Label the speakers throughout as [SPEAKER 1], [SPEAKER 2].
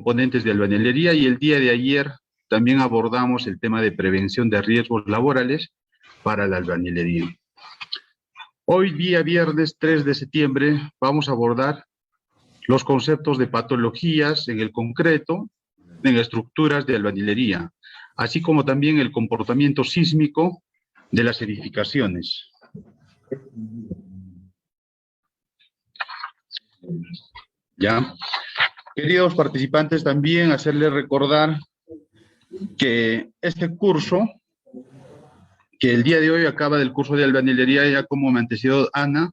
[SPEAKER 1] componentes de albañilería, y el día de ayer también abordamos el tema de prevención de riesgos laborales para la albañilería. Hoy día viernes 3 de septiembre vamos a abordar los conceptos de patologías en el concreto, en estructuras de albañilería, así como también el comportamiento sísmico de las edificaciones. ¿Ya? Queridos participantes, también hacerles recordar que este curso, que el día de hoy acaba del curso de albañilería, ya como me antecedió Ana,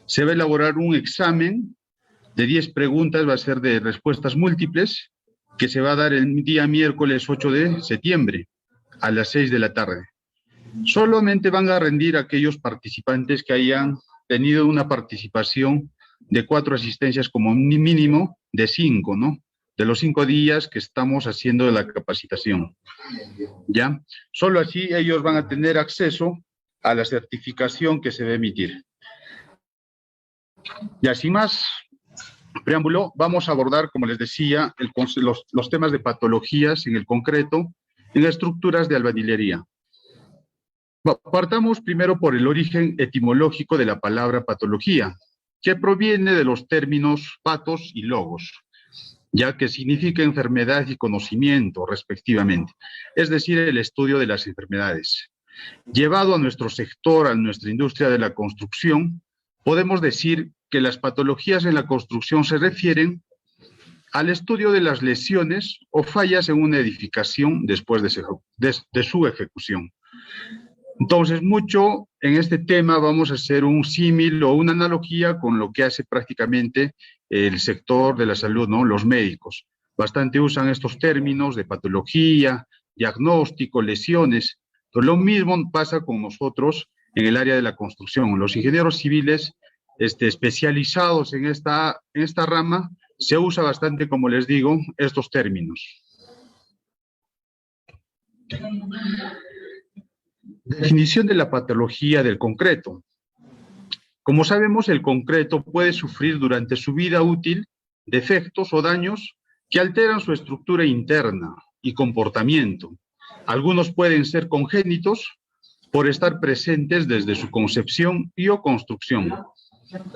[SPEAKER 1] se va a elaborar un examen de 10 preguntas, va a ser de respuestas múltiples, que se va a dar el día miércoles 8 de septiembre a las 6 de la tarde. Solamente van a rendir aquellos participantes que hayan tenido una participación de 4 asistencias como mínimo de 5, ¿no? De los 5 días que estamos haciendo la capacitación. ¿Ya? Solo así ellos van a tener acceso a la certificación que se va a emitir. Y sin más preámbulo, vamos a abordar, como les decía, los temas de patologías en el concreto, en estructuras de albañilería. Partamos primero por el origen etimológico de la palabra patología, que proviene de los términos patos y logos, ya que significa enfermedad y conocimiento, respectivamente, es decir, el estudio de las enfermedades. Llevado a nuestro sector, a nuestra industria de la construcción, podemos decir que las patologías en la construcción se refieren al estudio de las lesiones o fallas en una edificación después de su ejecución. Entonces, mucho en este tema vamos a hacer un símil o una analogía con lo que hace prácticamente el sector de la salud, ¿no? Los médicos. Bastante usan estos términos de patología, diagnóstico, lesiones. Entonces, lo mismo pasa con nosotros en el área de la construcción. Los ingenieros civiles especializados en esta rama, se usa bastante, como les digo, estos términos. Definición de la patología del concreto. Como sabemos, el concreto puede sufrir durante su vida útil defectos o daños que alteran su estructura interna y comportamiento. Algunos pueden ser congénitos por estar presentes desde su concepción y o construcción.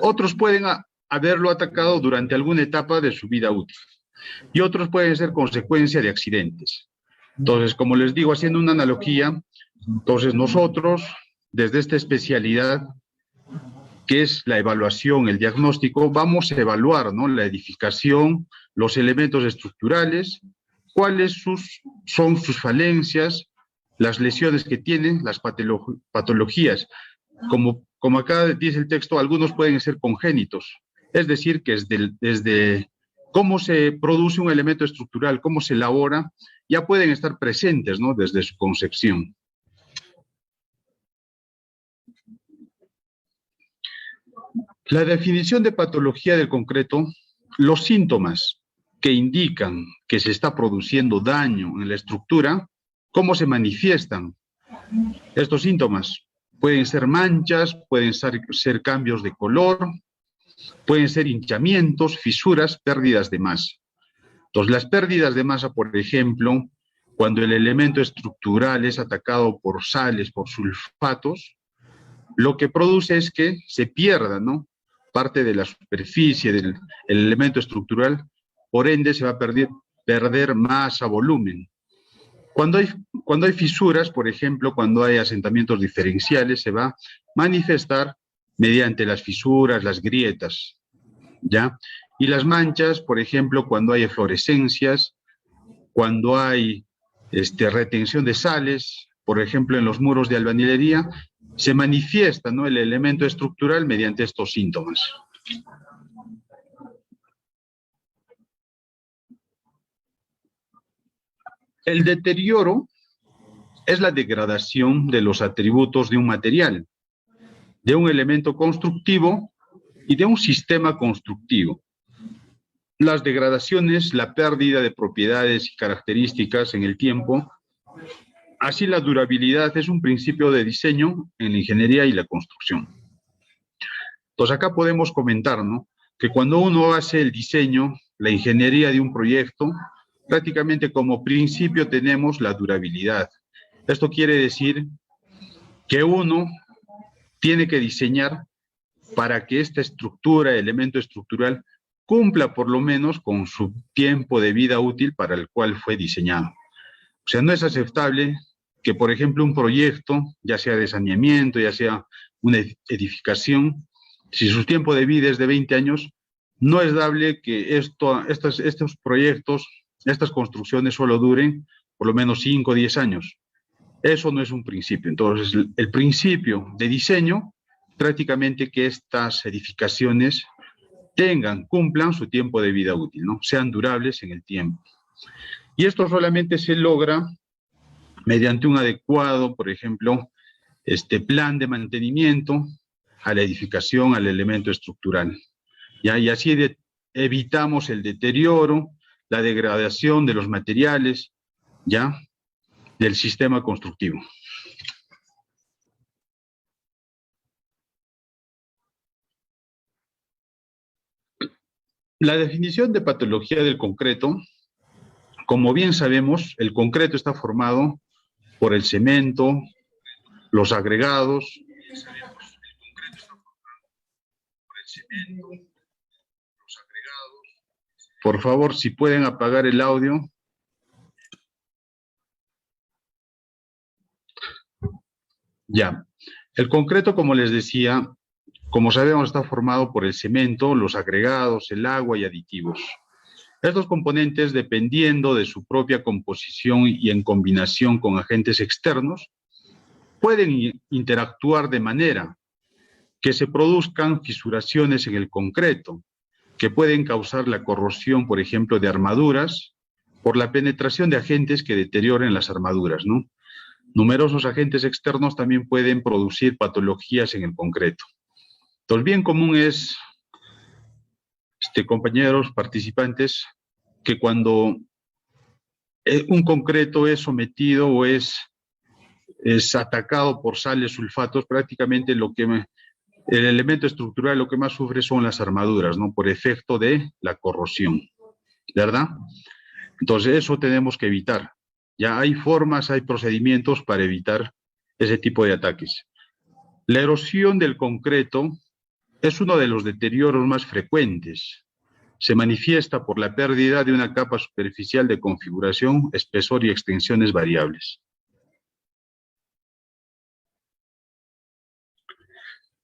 [SPEAKER 1] Otros pueden haberlo atacado durante alguna etapa de su vida útil. Y otros pueden ser consecuencia de accidentes. Entonces, como les digo, haciendo una analogía, entonces nosotros, desde esta especialidad, que es la evaluación, el diagnóstico, vamos a evaluar, ¿no?, la edificación, los elementos estructurales, cuáles son sus falencias, las lesiones que tienen, las patologías. Como acá dice el texto, algunos pueden ser congénitos, es decir, que desde cómo se produce un elemento estructural, cómo se elabora, ya pueden estar presentes, ¿no?, desde su concepción. La definición de patología del concreto, los síntomas que indican que se está produciendo daño en la estructura, ¿cómo se manifiestan? Estos síntomas pueden ser manchas, pueden ser cambios de color, pueden ser hinchamientos, fisuras, pérdidas de masa. Entonces, las pérdidas de masa, por ejemplo, cuando el elemento estructural es atacado por sales, por sulfatos, lo que produce es que se pierda, ¿no?, parte de la superficie del elemento estructural, por ende se va a perder masa, volumen. Cuando hay fisuras, por ejemplo, cuando hay asentamientos diferenciales, se va a manifestar mediante las fisuras, las grietas, ¿ya? Y las manchas, por ejemplo, cuando hay eflorescencias, cuando hay retención de sales, por ejemplo, en los muros de albañilería, se manifiesta, ¿no?, el elemento estructural mediante estos síntomas. El deterioro es la degradación de los atributos de un material, de un elemento constructivo y de un sistema constructivo. Las degradaciones, la pérdida de propiedades y características en el tiempo. Así, la durabilidad es un principio de diseño en la ingeniería y la construcción. Entonces, acá podemos comentar, ¿no?, que cuando uno hace el diseño, la ingeniería de un proyecto, prácticamente como principio tenemos la durabilidad. Esto quiere decir que uno tiene que diseñar para que esta estructura, elemento estructural, cumpla por lo menos con su tiempo de vida útil para el cual fue diseñado. O sea, no es aceptable que, por ejemplo, un proyecto, ya sea de saneamiento, ya sea una edificación, si su tiempo de vida es de 20 años, no es dable que estos proyectos, estas construcciones solo duren por lo menos 5 o 10 años. Eso no es un principio. Entonces, el principio de diseño, prácticamente que estas edificaciones cumplan su tiempo de vida útil, ¿no? Sean durables en el tiempo. Y esto solamente se logra mediante un adecuado, por ejemplo, plan de mantenimiento a la edificación, al elemento estructural. ¿Ya? Y así evitamos el deterioro, la degradación de los materiales, ¿ya?, del sistema constructivo. La definición de patología del concreto, como bien sabemos, el concreto está formado por el cemento, los agregados. Por favor, si pueden apagar el audio. Ya. El concreto, como les decía, como sabemos, está formado por el cemento, los agregados, el agua y aditivos. Estos componentes, dependiendo de su propia composición y en combinación con agentes externos, pueden interactuar de manera que se produzcan fisuraciones en el concreto, que pueden causar la corrosión, por ejemplo, de armaduras, por la penetración de agentes que deterioren las armaduras, ¿no? Numerosos agentes externos también pueden producir patologías en el concreto. Entonces, bien común es, compañeros, participantes, que cuando un concreto es sometido o es atacado por sales, sulfatos, prácticamente el elemento estructural lo que más sufre son las armaduras, ¿no? Por efecto de la corrosión, ¿verdad? Entonces, eso tenemos que evitar. Ya hay formas, hay procedimientos para evitar ese tipo de ataques. La erosión del concreto es uno de los deterioros más frecuentes. Se manifiesta por la pérdida de una capa superficial de configuración, espesor y extensiones variables.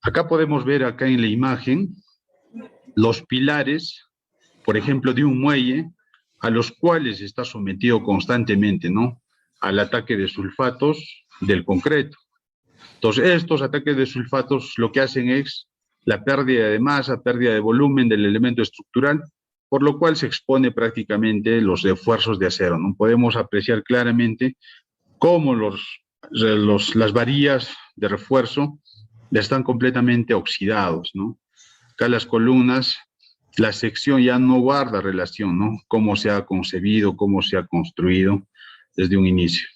[SPEAKER 1] Acá podemos ver acá en la imagen los pilares, por ejemplo, de un muelle, a los cuales está sometido constantemente, ¿no?, al ataque de sulfatos del concreto. Entonces, estos ataques de sulfatos lo que hacen es la pérdida de masa, pérdida de volumen del elemento estructural, por lo cual se expone prácticamente los esfuerzos de acero, ¿no? Podemos apreciar claramente cómo las varillas de refuerzo están completamente oxidados, ¿no? Acá las columnas, la sección ya no guarda relación, ¿no? Cómo se ha concebido, cómo se ha construido desde un inicio.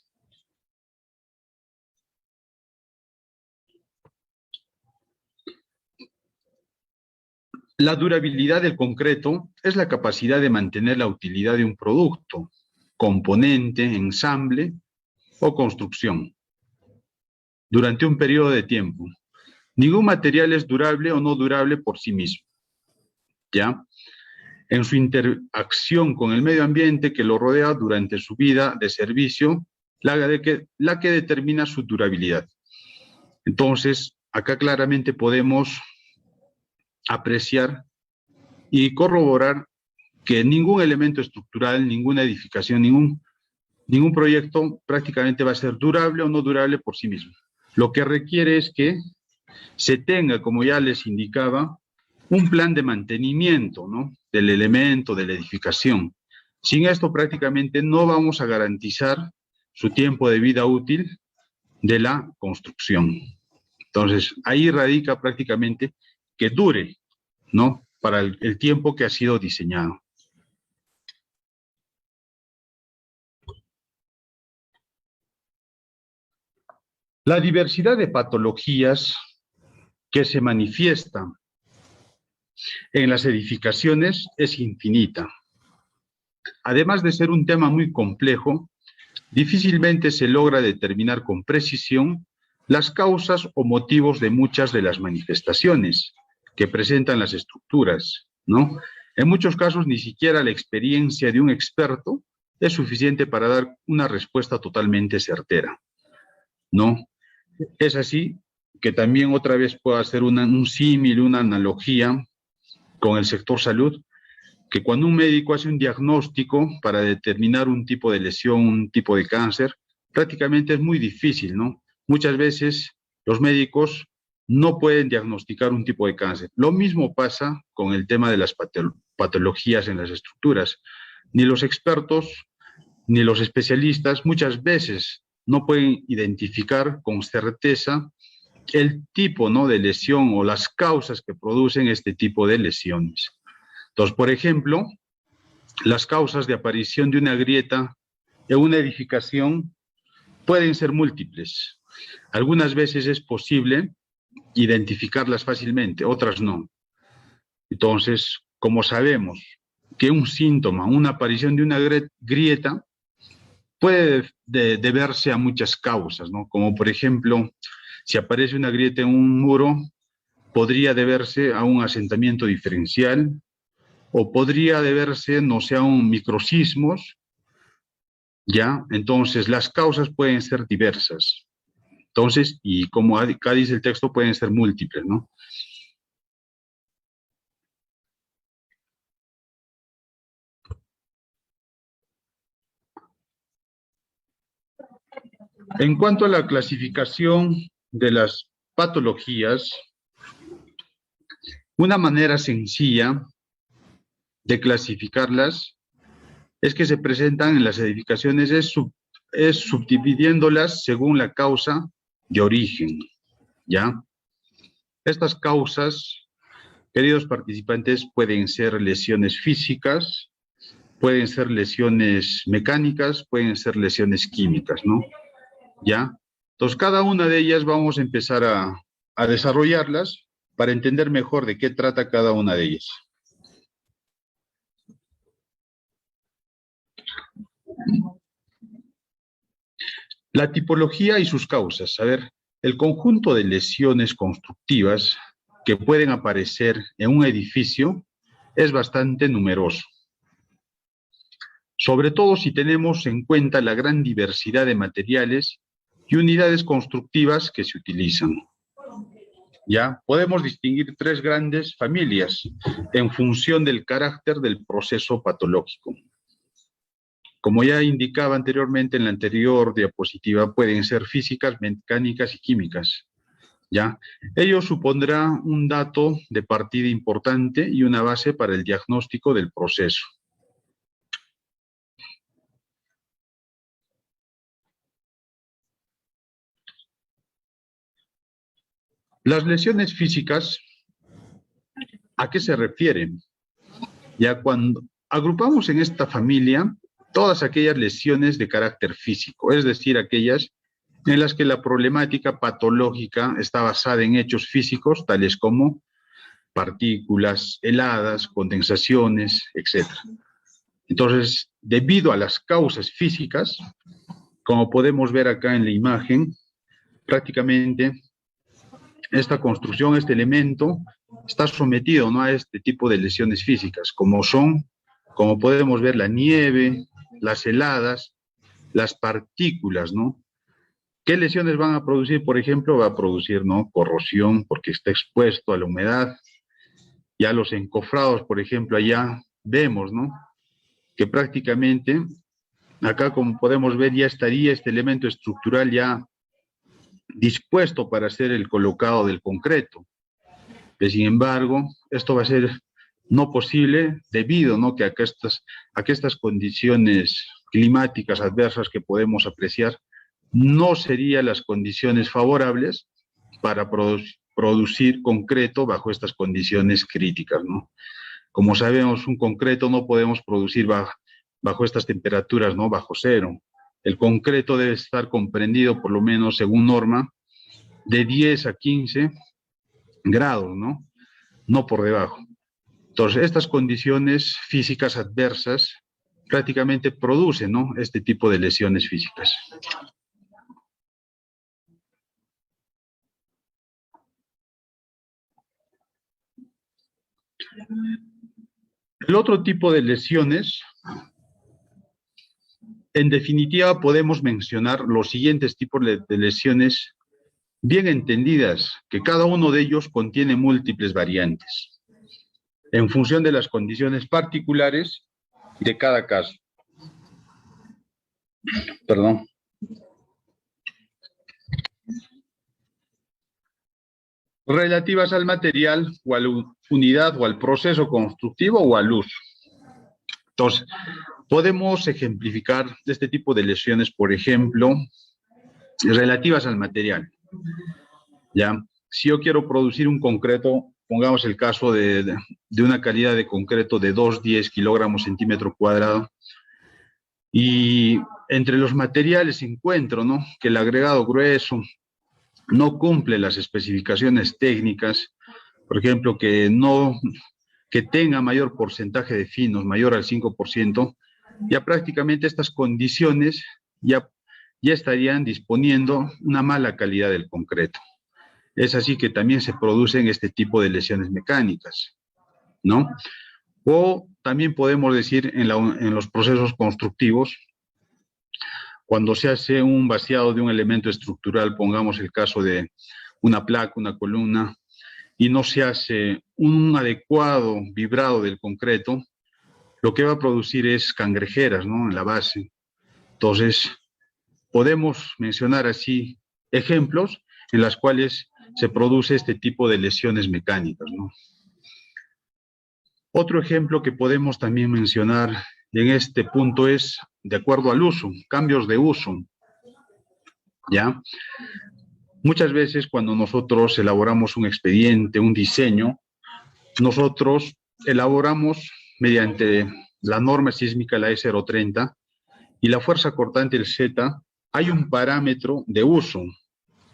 [SPEAKER 1] La durabilidad del concreto es la capacidad de mantener la utilidad de un producto, componente, ensamble o construcción durante un periodo de tiempo. Ningún material es durable o no durable por sí mismo, ¿ya? En su interacción con el medio ambiente que lo rodea durante su vida de servicio, la que determina su durabilidad. Entonces, acá claramente podemos apreciar y corroborar que ningún elemento estructural, ninguna edificación, ningún proyecto prácticamente va a ser durable o no durable por sí mismo. Lo que requiere es que se tenga, como ya les indicaba, un plan de mantenimiento, ¿no?, del elemento, de la edificación. Sin esto prácticamente no vamos a garantizar su tiempo de vida útil de la construcción. Entonces, ahí radica prácticamente que dure, ¿no?, para el tiempo que ha sido diseñado. La diversidad de patologías que se manifiestan en las edificaciones es infinita. Además de ser un tema muy complejo, difícilmente se logra determinar con precisión las causas o motivos de muchas de las manifestaciones que presentan las estructuras, ¿no? En muchos casos, ni siquiera la experiencia de un experto es suficiente para dar una respuesta totalmente certera, ¿no? Es así que también otra vez puedo hacer un símil, una analogía con el sector salud, que cuando un médico hace un diagnóstico para determinar un tipo de lesión, un tipo de cáncer, prácticamente es muy difícil, ¿no? Muchas veces los médicos no pueden diagnosticar un tipo de cáncer. Lo mismo pasa con el tema de las patologías en las estructuras. Ni los expertos ni los especialistas muchas veces no pueden identificar con certeza el tipo, ¿no?, de lesión o las causas que producen este tipo de lesiones. Entonces, por ejemplo, las causas de aparición de una grieta en una edificación pueden ser múltiples. Algunas veces es posible identificarlas fácilmente, otras no. Entonces, como sabemos que un síntoma, una aparición de una grieta, puede deberse a muchas causas, ¿no? Como por ejemplo, si aparece una grieta en un muro, podría deberse a un asentamiento diferencial, o podría deberse, no sé, a un microsismos, ¿ya? Entonces, las causas pueden ser diversas. Entonces, y como acá dice el texto, pueden ser múltiples, ¿no? En cuanto a la clasificación de las patologías, una manera sencilla de clasificarlas es que se presentan en las edificaciones, es subdividiéndolas según la causa de origen, ¿ya? Estas causas, queridos participantes, pueden ser lesiones físicas, pueden ser lesiones mecánicas, pueden ser lesiones químicas, ¿no? ¿Ya? Entonces, cada una de ellas vamos a empezar a desarrollarlas para entender mejor de qué trata cada una de ellas. La tipología y sus causas. A ver, el conjunto de lesiones constructivas que pueden aparecer en un edificio es bastante numeroso. Sobre todo si tenemos en cuenta la gran diversidad de materiales y unidades constructivas que se utilizan. Ya podemos distinguir tres grandes familias en función del carácter del proceso patológico. Como ya indicaba anteriormente en la anterior diapositiva, pueden ser físicas, mecánicas y químicas, ¿ya? Ello supondrá un dato de partida importante y una base para el diagnóstico del proceso. Las lesiones físicas, ¿a qué se refieren? Ya cuando agrupamos en esta familia todas aquellas lesiones de carácter físico, es decir, aquellas en las que la problemática patológica está basada en hechos físicos, tales como partículas heladas, condensaciones, etc. Entonces, debido a las causas físicas, como podemos ver acá en la imagen, prácticamente esta construcción, este elemento, está sometido, ¿no?, a este tipo de lesiones físicas, como podemos ver, la nieve, las heladas, las partículas, ¿no? ¿Qué lesiones van a producir? Por ejemplo, va a producir, ¿no?, corrosión porque está expuesto a la humedad. Ya los encofrados, por ejemplo, allá vemos, ¿no?, que prácticamente acá, como podemos ver, ya estaría este elemento estructural ya dispuesto para hacer el colocado del concreto. Sin embargo, esto va a ser no posible debido, ¿no?, que a que estas condiciones climáticas adversas que podemos apreciar no serían las condiciones favorables para producir concreto bajo estas condiciones críticas, ¿no? Como sabemos, un concreto no podemos producir bajo estas temperaturas, ¿no?, bajo cero. El concreto debe estar comprendido, por lo menos según norma, de 10 a 15 grados, ¿no? No por debajo. Entonces, estas condiciones físicas adversas prácticamente produce, ¿no?, este tipo de lesiones físicas. El otro tipo de lesiones, en definitiva, podemos mencionar los siguientes tipos de lesiones bien entendidas, que cada uno de ellos contiene múltiples variantes, en función de las condiciones particulares de cada caso. Perdón. Relativas al material o a la unidad o al proceso constructivo o al uso. Entonces, podemos ejemplificar este tipo de lesiones, por ejemplo, relativas al material. ¿Ya? Si yo quiero producir un concreto, pongamos el caso de una calidad de concreto de 2,10 kilogramos centímetro cuadrado, y entre los materiales encuentro, ¿no?, que el agregado grueso no cumple las especificaciones técnicas, por ejemplo, que tenga mayor porcentaje de finos, mayor al 5%, ya prácticamente estas condiciones ya estarían disponiendo una mala calidad del concreto. Es así que también se producen este tipo de lesiones mecánicas, ¿no? O también podemos decir en los procesos constructivos, cuando se hace un vaciado de un elemento estructural, pongamos el caso de una placa, una columna, y no se hace un adecuado vibrado del concreto, lo que va a producir es cangrejeras, ¿no?, en la base. Entonces, podemos mencionar así ejemplos en las cuales se produce este tipo de lesiones mecánicas, ¿no? Otro ejemplo que podemos también mencionar en este punto es de acuerdo al uso, cambios de uso, ¿ya? Muchas veces cuando nosotros elaboramos un expediente, un diseño, nosotros elaboramos mediante la norma sísmica, la E030, y la fuerza cortante, el Z, hay un parámetro de uso,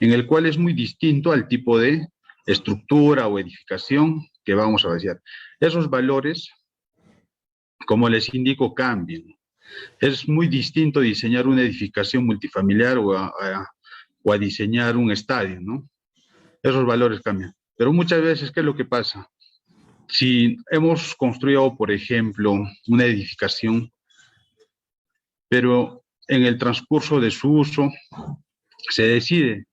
[SPEAKER 1] en el cual es muy distinto al tipo de estructura o edificación que vamos a vaciar. Esos valores, como les indico, cambian. Es muy distinto diseñar una edificación multifamiliar o a diseñar un estadio, ¿no? Esos valores cambian. Pero muchas veces, ¿qué es lo que pasa? Si hemos construido, por ejemplo, una edificación, pero en el transcurso de su uso se decide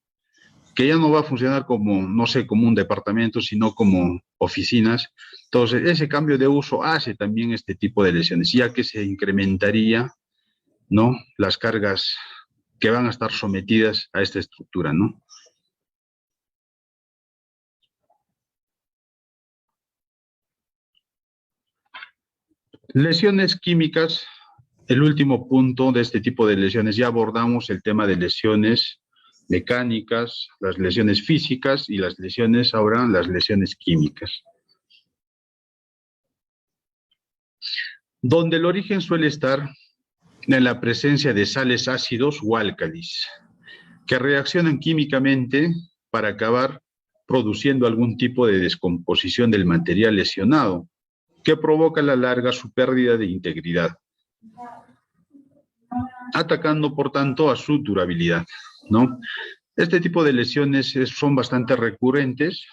[SPEAKER 1] que ya no va a funcionar como, no sé, como un departamento, sino como oficinas. Entonces, ese cambio de uso hace también este tipo de lesiones, ya que se incrementaría, ¿no?, las cargas que van a estar sometidas a esta estructura, ¿no? Lesiones químicas, el último punto de este tipo de lesiones. Ya abordamos el tema de lesiones mecánicas, las lesiones físicas y las lesiones, ahora las lesiones químicas. Donde el origen suele estar en la presencia de sales ácidos o álcalis, que reaccionan químicamente para acabar produciendo algún tipo de descomposición del material lesionado, que provoca a la larga su pérdida de integridad, atacando por tanto a su durabilidad, ¿no? Este tipo de lesiones son bastante recurrentes,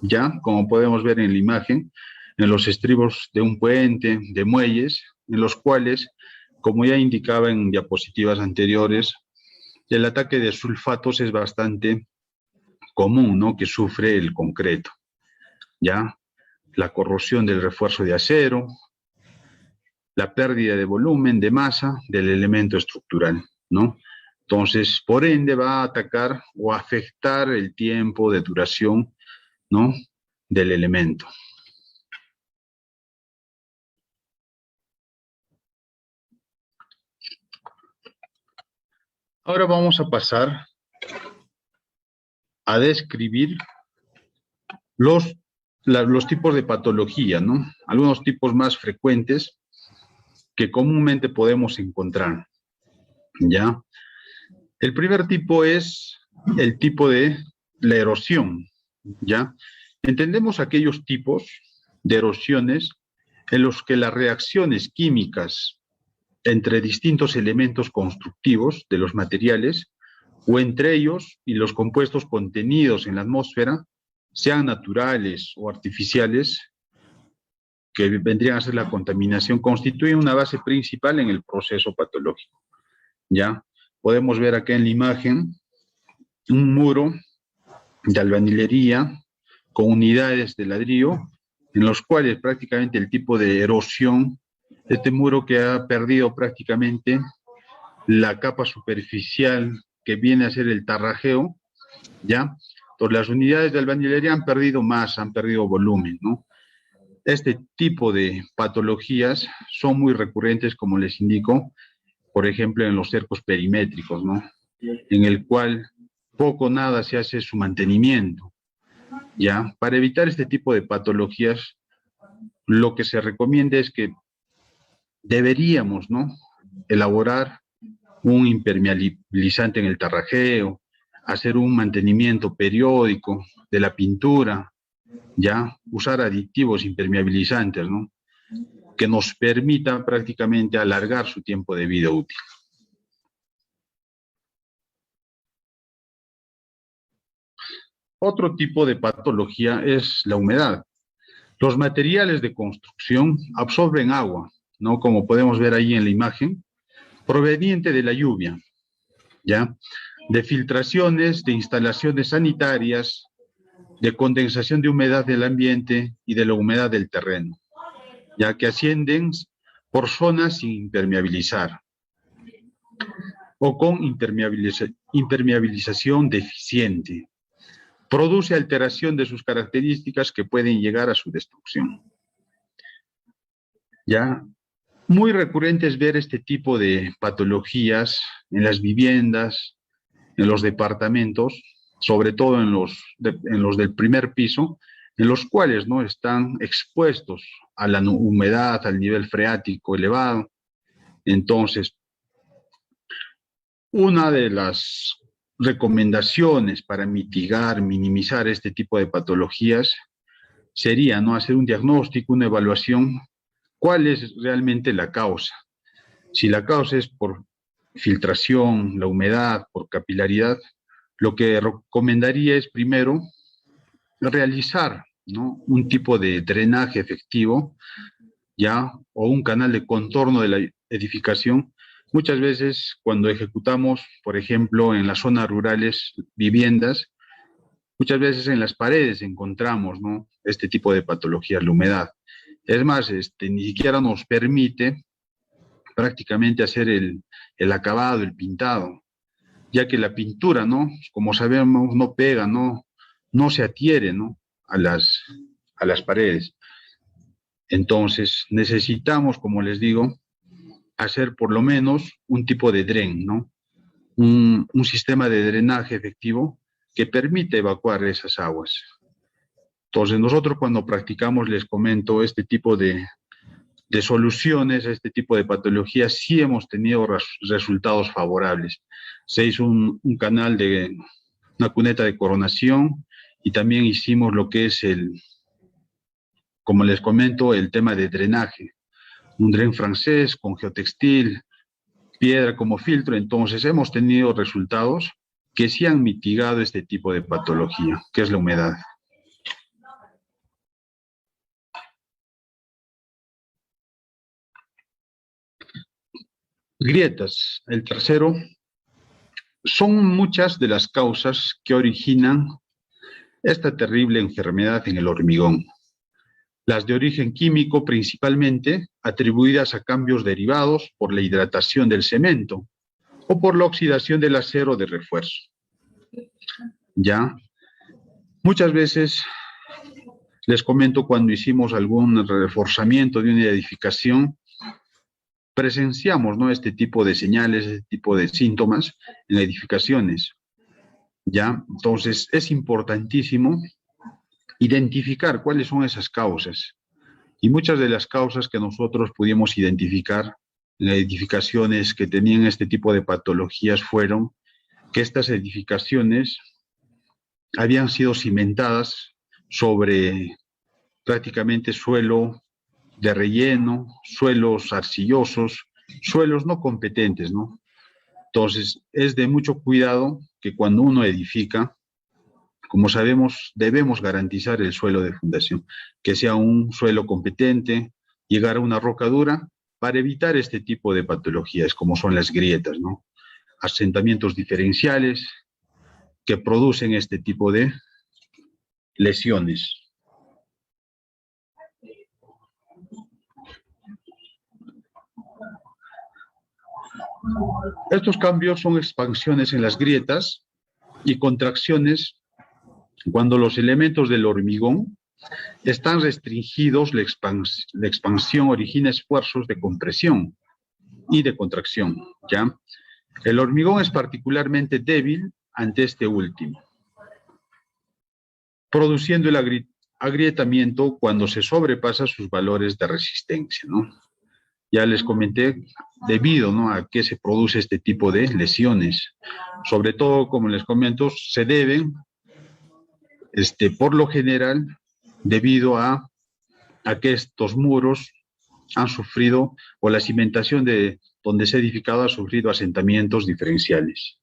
[SPEAKER 1] ya, como podemos ver en la imagen, en los estribos de un puente, de muelles, en los cuales, como ya indicaba en diapositivas anteriores, el ataque de sulfatos es bastante común, ¿no?, que sufre el concreto, ¿ya? La corrosión del refuerzo de acero, la pérdida de volumen, de masa del elemento estructural, ¿no? Entonces, por ende, va a atacar o afectar el tiempo de duración, ¿no?, del elemento. Ahora vamos a pasar a describir los tipos de patología, ¿no? Algunos tipos más frecuentes que comúnmente podemos encontrar, ¿ya? El primer tipo es el tipo de la erosión, ¿ya? Entendemos aquellos tipos de erosiones en los que las reacciones químicas entre distintos elementos constructivos de los materiales o entre ellos y los compuestos contenidos en la atmósfera, sean naturales o artificiales, que vendrían a ser la contaminación, constituyen una base principal en el proceso patológico. ¿Ya? Podemos ver acá en la imagen un muro de albañilería con unidades de ladrillo, en los cuales prácticamente el tipo de erosión, este muro que ha perdido prácticamente la capa superficial que viene a ser el tarrajeo, ¿ya? Entonces las unidades de albañilería han perdido masa, han perdido volumen, ¿no? Este tipo de patologías son muy recurrentes, como les indico, por ejemplo, en los cercos perimétricos, ¿no? En el cual poco o nada se hace su mantenimiento, ¿ya? Para evitar este tipo de patologías, lo que se recomienda es que deberíamos, ¿no?, elaborar un impermeabilizante en el tarrajeo, hacer un mantenimiento periódico de la pintura, ¿ya? Usar aditivos impermeabilizantes, ¿no?, que nos permitan prácticamente alargar su tiempo de vida útil. Otro tipo de patología es la humedad. Los materiales de construcción absorben agua, ¿no?, como podemos ver ahí en la imagen, proveniente de la lluvia, ¿ya?, de filtraciones, de instalaciones sanitarias, de condensación de humedad del ambiente y de la humedad del terreno, ya que ascienden por zonas sin impermeabilizar o con impermeabilización deficiente. Produce alteración de sus características que pueden llegar a su destrucción. Ya, muy recurrente es ver este tipo de patologías en las viviendas, en los departamentos, sobre todo en los del primer piso, en los cuales, ¿no?, están expuestos a la humedad, al nivel freático elevado. Entonces, una de las recomendaciones para mitigar, minimizar este tipo de patologías sería, ¿no?, hacer un diagnóstico, una evaluación, cuál es realmente la causa. Si la causa es por filtración, la humedad, por capilaridad, lo que recomendaría es primero realizar, ¿no?, un tipo de drenaje efectivo, ya, o un canal de contorno de la edificación. Muchas veces cuando ejecutamos, por ejemplo, en las zonas rurales, viviendas, muchas veces en las paredes encontramos, ¿no?, este tipo de patologías, la humedad. Es más, ni siquiera nos permite prácticamente hacer el acabado, el pintado, ya que la pintura, ¿no?, como sabemos, no pega, no se adhiere, ¿no?, a las paredes. Entonces, necesitamos, como les digo, hacer por lo menos un tipo de dren, ¿no?, un sistema de drenaje efectivo que permite evacuar esas aguas. Entonces, nosotros cuando practicamos, les comento, este tipo de soluciones a este tipo de patologías, sí hemos tenido resultados favorables. Se hizo un canal una cuneta de coronación, y también hicimos lo que es como les comento, el tema de drenaje. Un dren francés con geotextil, piedra como filtro. Entonces hemos tenido resultados que sí han mitigado este tipo de patología, que es la humedad. Grietas, el tercero, son muchas de las causas que originan esta terrible enfermedad en el hormigón. Las de origen químico principalmente, atribuidas a cambios derivados por la hidratación del cemento o por la oxidación del acero de refuerzo. Ya, muchas veces les comento, cuando hicimos algún reforzamiento de una edificación, presenciamos, ¿no?, este tipo de señales, este tipo de síntomas en edificaciones. ¿Ya? Entonces, es importantísimo identificar cuáles son esas causas. Y muchas de las causas que nosotros pudimos identificar en edificaciones que tenían este tipo de patologías fueron que estas edificaciones habían sido cimentadas sobre prácticamente suelo de relleno, suelos arcillosos, Suelos no competentes, ¿no? Entonces, es de mucho cuidado que cuando uno edifica, como sabemos, debemos garantizar el suelo de fundación, que sea un suelo competente, llegar a una roca dura, para evitar este tipo de patologías, como son las grietas, ¿no? Asentamientos diferenciales que producen este tipo de lesiones. Estos cambios son expansiones en las grietas y contracciones cuando los elementos del hormigón están restringidos, la expansión origina esfuerzos de compresión y de contracción, ¿ya? El hormigón es particularmente débil ante este último, produciendo el agrietamiento cuando se sobrepasa sus valores de resistencia, ¿no? Ya les comenté, debido, ¿no?, a que se produce este tipo de lesiones. Sobre todo, como les comento, se deben, por lo general, debido a que estos muros han sufrido, o la cimentación de donde se ha edificado ha sufrido asentamientos diferenciales.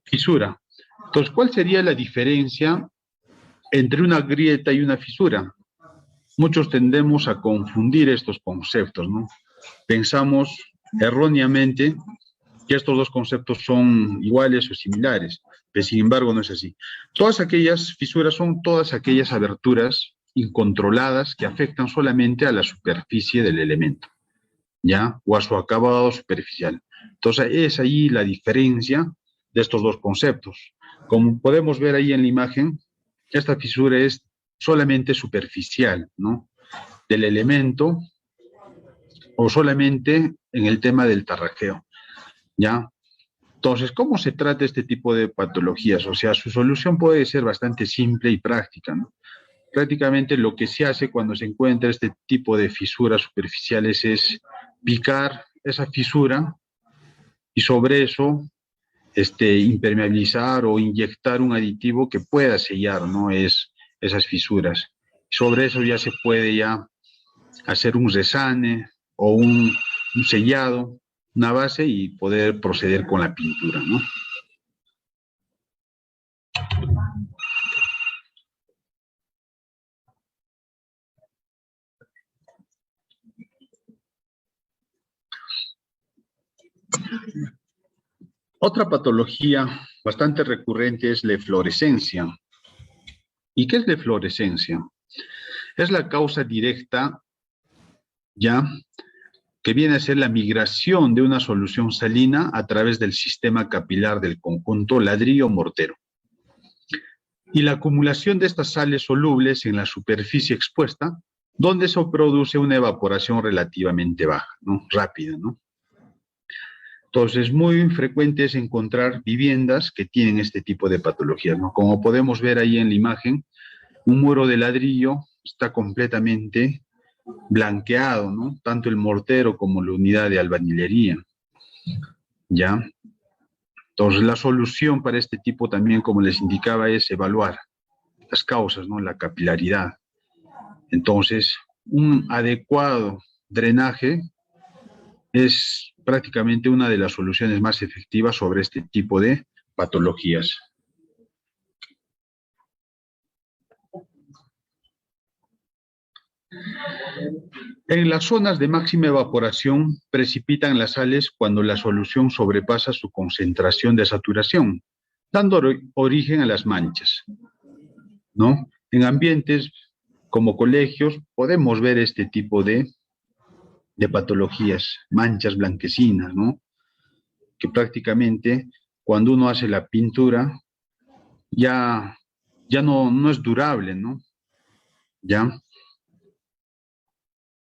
[SPEAKER 1] Fisura. Entonces, ¿cuál sería la diferencia entre una grieta y una fisura? Muchos tendemos a confundir estos conceptos, ¿no? Pensamos erróneamente que estos dos conceptos son iguales o similares, pero sin embargo no es así. Todas aquellas fisuras son todas aquellas aberturas incontroladas que afectan solamente a la superficie del elemento, ¿ya? O a su acabado superficial. Entonces es ahí la diferencia de estos dos conceptos. Como podemos ver ahí en la imagen, esta fisura es solamente superficial, ¿no?, del elemento, o solamente en el tema del tarrajeo, ¿ya? Entonces, ¿cómo se trata este tipo de patologías? O sea, su solución puede ser bastante simple y práctica, ¿no? Prácticamente lo que se hace cuando se encuentra este tipo de fisuras superficiales es picar esa fisura y sobre eso impermeabilizar o inyectar un aditivo que pueda sellar, ¿no?, esas fisuras. Sobre eso ya se puede ya hacer un resane o un sellado, una base, y poder proceder con la pintura, ¿no? Otra patología bastante recurrente es la eflorescencia. ¿Y qué es la eflorescencia? Es la causa directa, ya, que viene a ser la migración de una solución salina a través del sistema capilar del conjunto ladrillo-mortero. Y la acumulación de estas sales solubles en la superficie expuesta, donde se produce una evaporación relativamente baja, ¿no?, rápida, ¿no? Entonces, muy frecuente es encontrar viviendas que tienen este tipo de patologías, ¿no? Como podemos ver ahí en la imagen, un muro de ladrillo está completamente blanqueado, ¿no? Tanto el mortero como la unidad de albañilería, ¿ya? Entonces, la solución para este tipo también, como les indicaba, es evaluar las causas, ¿no?, la capilaridad. Entonces, un adecuado drenaje es prácticamente una de las soluciones más efectivas sobre este tipo de patologías. En las zonas de máxima evaporación precipitan las sales cuando la solución sobrepasa su concentración de saturación, dando origen a las manchas, ¿no? En ambientes como colegios podemos ver este tipo de patologías, manchas blanquecinas, ¿no?, que prácticamente cuando uno hace la pintura ya no es durable, ¿no? ¿Ya?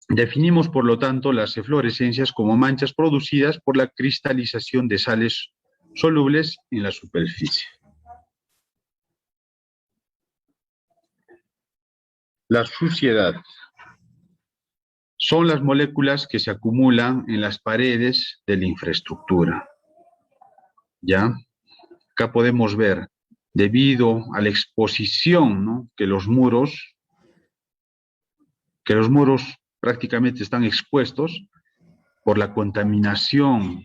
[SPEAKER 1] Definimos, por lo tanto, las eflorescencias como manchas producidas por la cristalización de sales solubles en la superficie. La suciedad son las moléculas que se acumulan en las paredes de la infraestructura, ¿ya? Acá podemos ver, debido a la exposición, ¿no?, que los muros que los muros prácticamente están expuestos por la contaminación,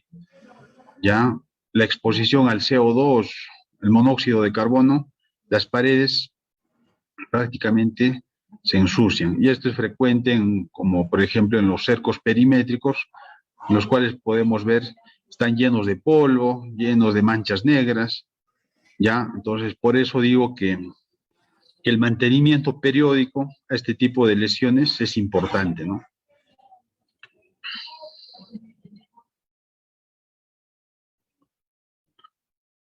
[SPEAKER 1] ya la exposición al CO2, el monóxido de carbono, las paredes prácticamente se ensucian. Y esto es frecuente como por ejemplo en los cercos perimétricos, en los cuales podemos ver están llenos de polvo, llenos de manchas negras, ¿ya? Entonces, por eso digo que el mantenimiento periódico a este tipo de lesiones es importante, ¿no?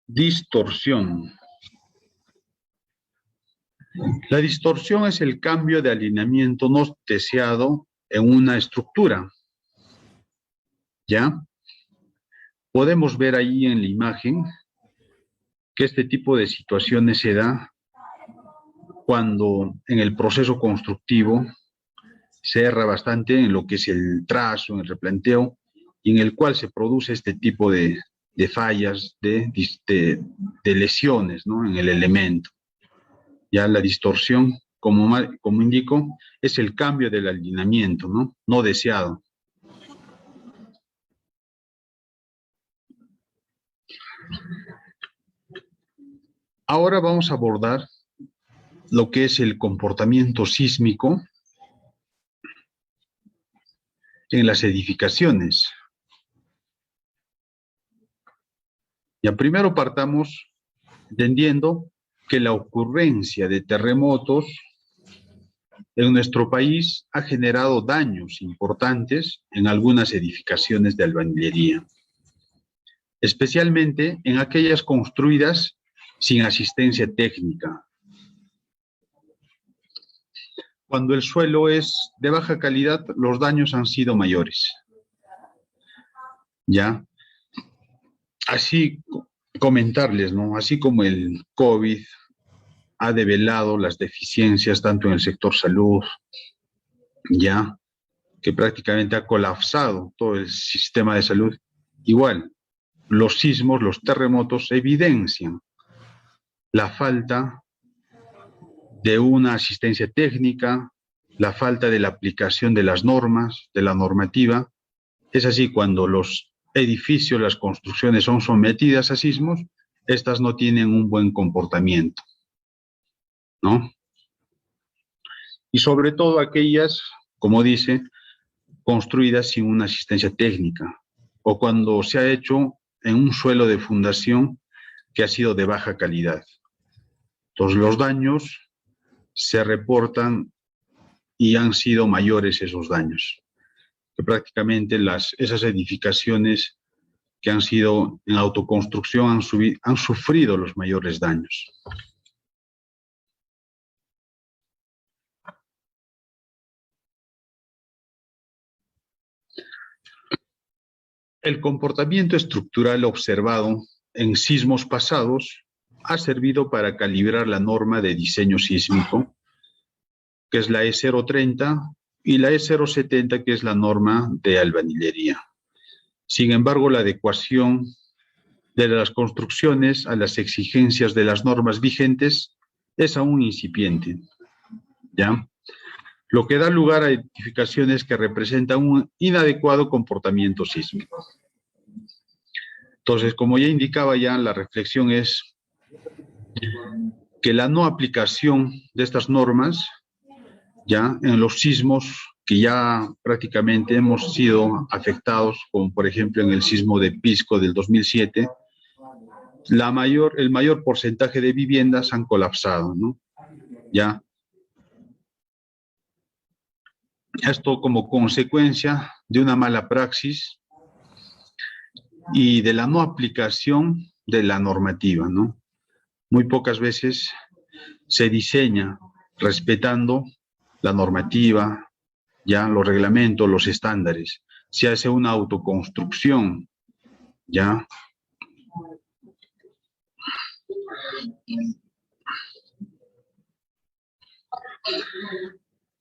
[SPEAKER 1] Distorsión. La distorsión es el cambio de alineamiento no deseado en una estructura, ¿ya? Podemos ver ahí en la imagen que este tipo de situaciones se da cuando en el proceso constructivo se erra bastante en lo que es el trazo, en el replanteo, y en el cual se produce este tipo de fallas, de lesiones, ¿no? En el elemento. Ya la distorsión, como indico, es el cambio del alineamiento, ¿no? No deseado. Ahora vamos a abordar lo que es el comportamiento sísmico en las edificaciones. Ya primero partamos entendiendo que la ocurrencia de terremotos en nuestro país ha generado daños importantes en algunas edificaciones de albañilería, especialmente en aquellas construidas sin asistencia técnica. Cuando el suelo es de baja calidad, los daños han sido mayores. ¿Ya? Así comentarles, ¿no? Así como el COVID ha develado las deficiencias tanto en el sector salud, ya que prácticamente ha colapsado todo el sistema de salud, igual, los sismos, los terremotos evidencian la falta de una asistencia técnica, la falta de la aplicación de las normas, de la normativa. Es así, cuando los edificios, las construcciones son sometidas a sismos, estas no tienen un buen comportamiento, ¿no? Y sobre todo aquellas, como dice, construidas sin una asistencia técnica, o cuando se ha hecho en un suelo de fundación que ha sido de baja calidad. Entonces los daños se reportan y han sido mayores esos daños, que prácticamente esas edificaciones que han sido en autoconstrucción han sufrido los mayores daños. El comportamiento estructural observado en sismos pasados ha servido para calibrar la norma de diseño sísmico, que es la E030, y la E070, que es la norma de albañilería. Sin embargo, la adecuación de las construcciones a las exigencias de las normas vigentes es aún incipiente, ¿ya? Lo que da lugar a edificaciones que representan un inadecuado comportamiento sísmico. Entonces, como ya indicaba la reflexión es que la no aplicación de estas normas, ya en los sismos que ya prácticamente hemos sido afectados, como por ejemplo en el sismo de Pisco del 2007, el mayor porcentaje de viviendas han colapsado, ¿no? Ya. Esto como consecuencia de una mala praxis y de la no aplicación de la normativa, ¿no? Muy pocas veces se diseña respetando la normativa, ya los reglamentos, los estándares. Se hace una autoconstrucción, ya.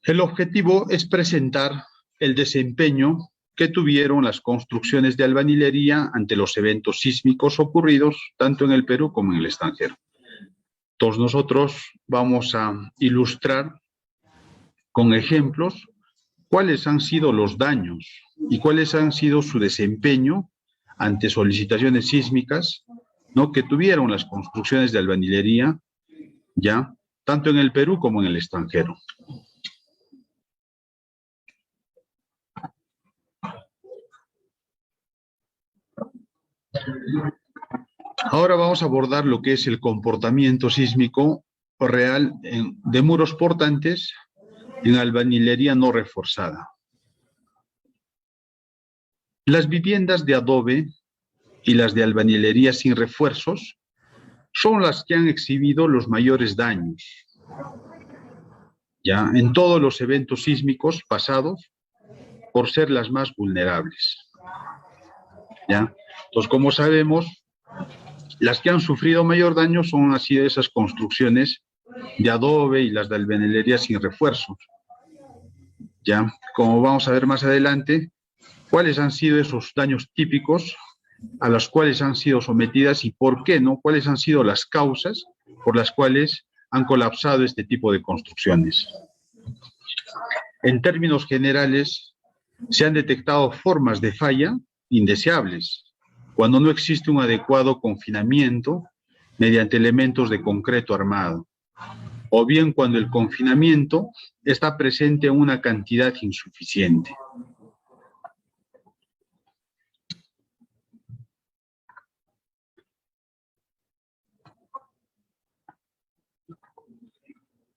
[SPEAKER 1] El objetivo es presentar el desempeño que tuvieron las construcciones de albañilería ante los eventos sísmicos ocurridos tanto en el Perú como en el extranjero. Entonces nosotros vamos a ilustrar con ejemplos cuáles han sido los daños y cuáles han sido su desempeño ante solicitaciones sísmicas, ¿no?, que tuvieron las construcciones de albañilería, ya, tanto en el Perú como en el extranjero. Ahora vamos a abordar lo que es el comportamiento sísmico real de muros portantes en albañilería no reforzada. Las viviendas de adobe y las de albañilería sin refuerzos son las que han exhibido los mayores daños, ya, en todos los eventos sísmicos pasados, por ser las más vulnerables, ¿ya? Entonces, como sabemos, las que han sufrido mayor daño son así esas construcciones de adobe y las de albañilería sin refuerzos, ¿ya? Como vamos a ver más adelante, cuáles han sido esos daños típicos a los cuales han sido sometidas y por qué, ¿no? Cuáles han sido las causas por las cuales han colapsado este tipo de construcciones. En términos generales, se han detectado formas de falla indeseables cuando no existe un adecuado confinamiento mediante elementos de concreto armado, o bien cuando el confinamiento está presente en una cantidad insuficiente.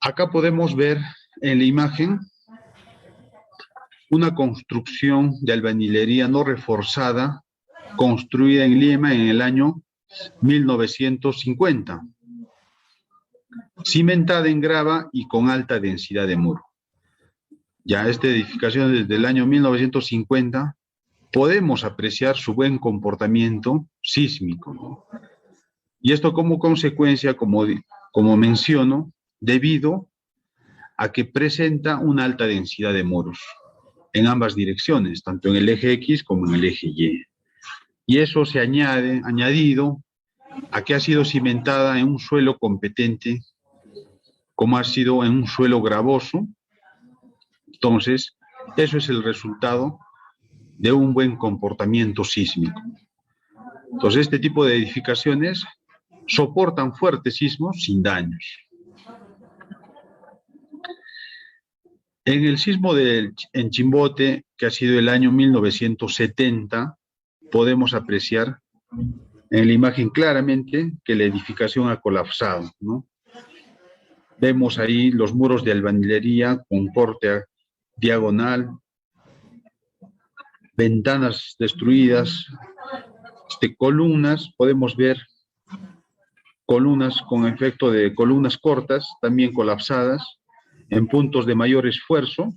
[SPEAKER 1] Acá podemos ver en la imagen una construcción de albañilería no reforzada construida en Lima en el año 1950, cimentada en grava y con alta densidad de muro. Ya esta edificación desde el año 1950 podemos apreciar su buen comportamiento sísmico, ¿no? Y esto como consecuencia, como menciono, debido a que presenta una alta densidad de muros en ambas direcciones, tanto en el eje X como en el eje Y. Y eso se añadido a que ha sido cimentada en un suelo competente, como ha sido en un suelo gravoso. Entonces, eso es el resultado de un buen comportamiento sísmico. Entonces, este tipo de edificaciones soportan fuertes sismos sin daños. En el sismo en Chimbote, que ha sido el año 1970, podemos apreciar en la imagen claramente que la edificación ha colapsado, ¿no? Vemos ahí los muros de albañilería con corte diagonal, ventanas destruidas, columnas, podemos ver columnas con efecto de columnas cortas, también colapsadas, en puntos de mayor esfuerzo,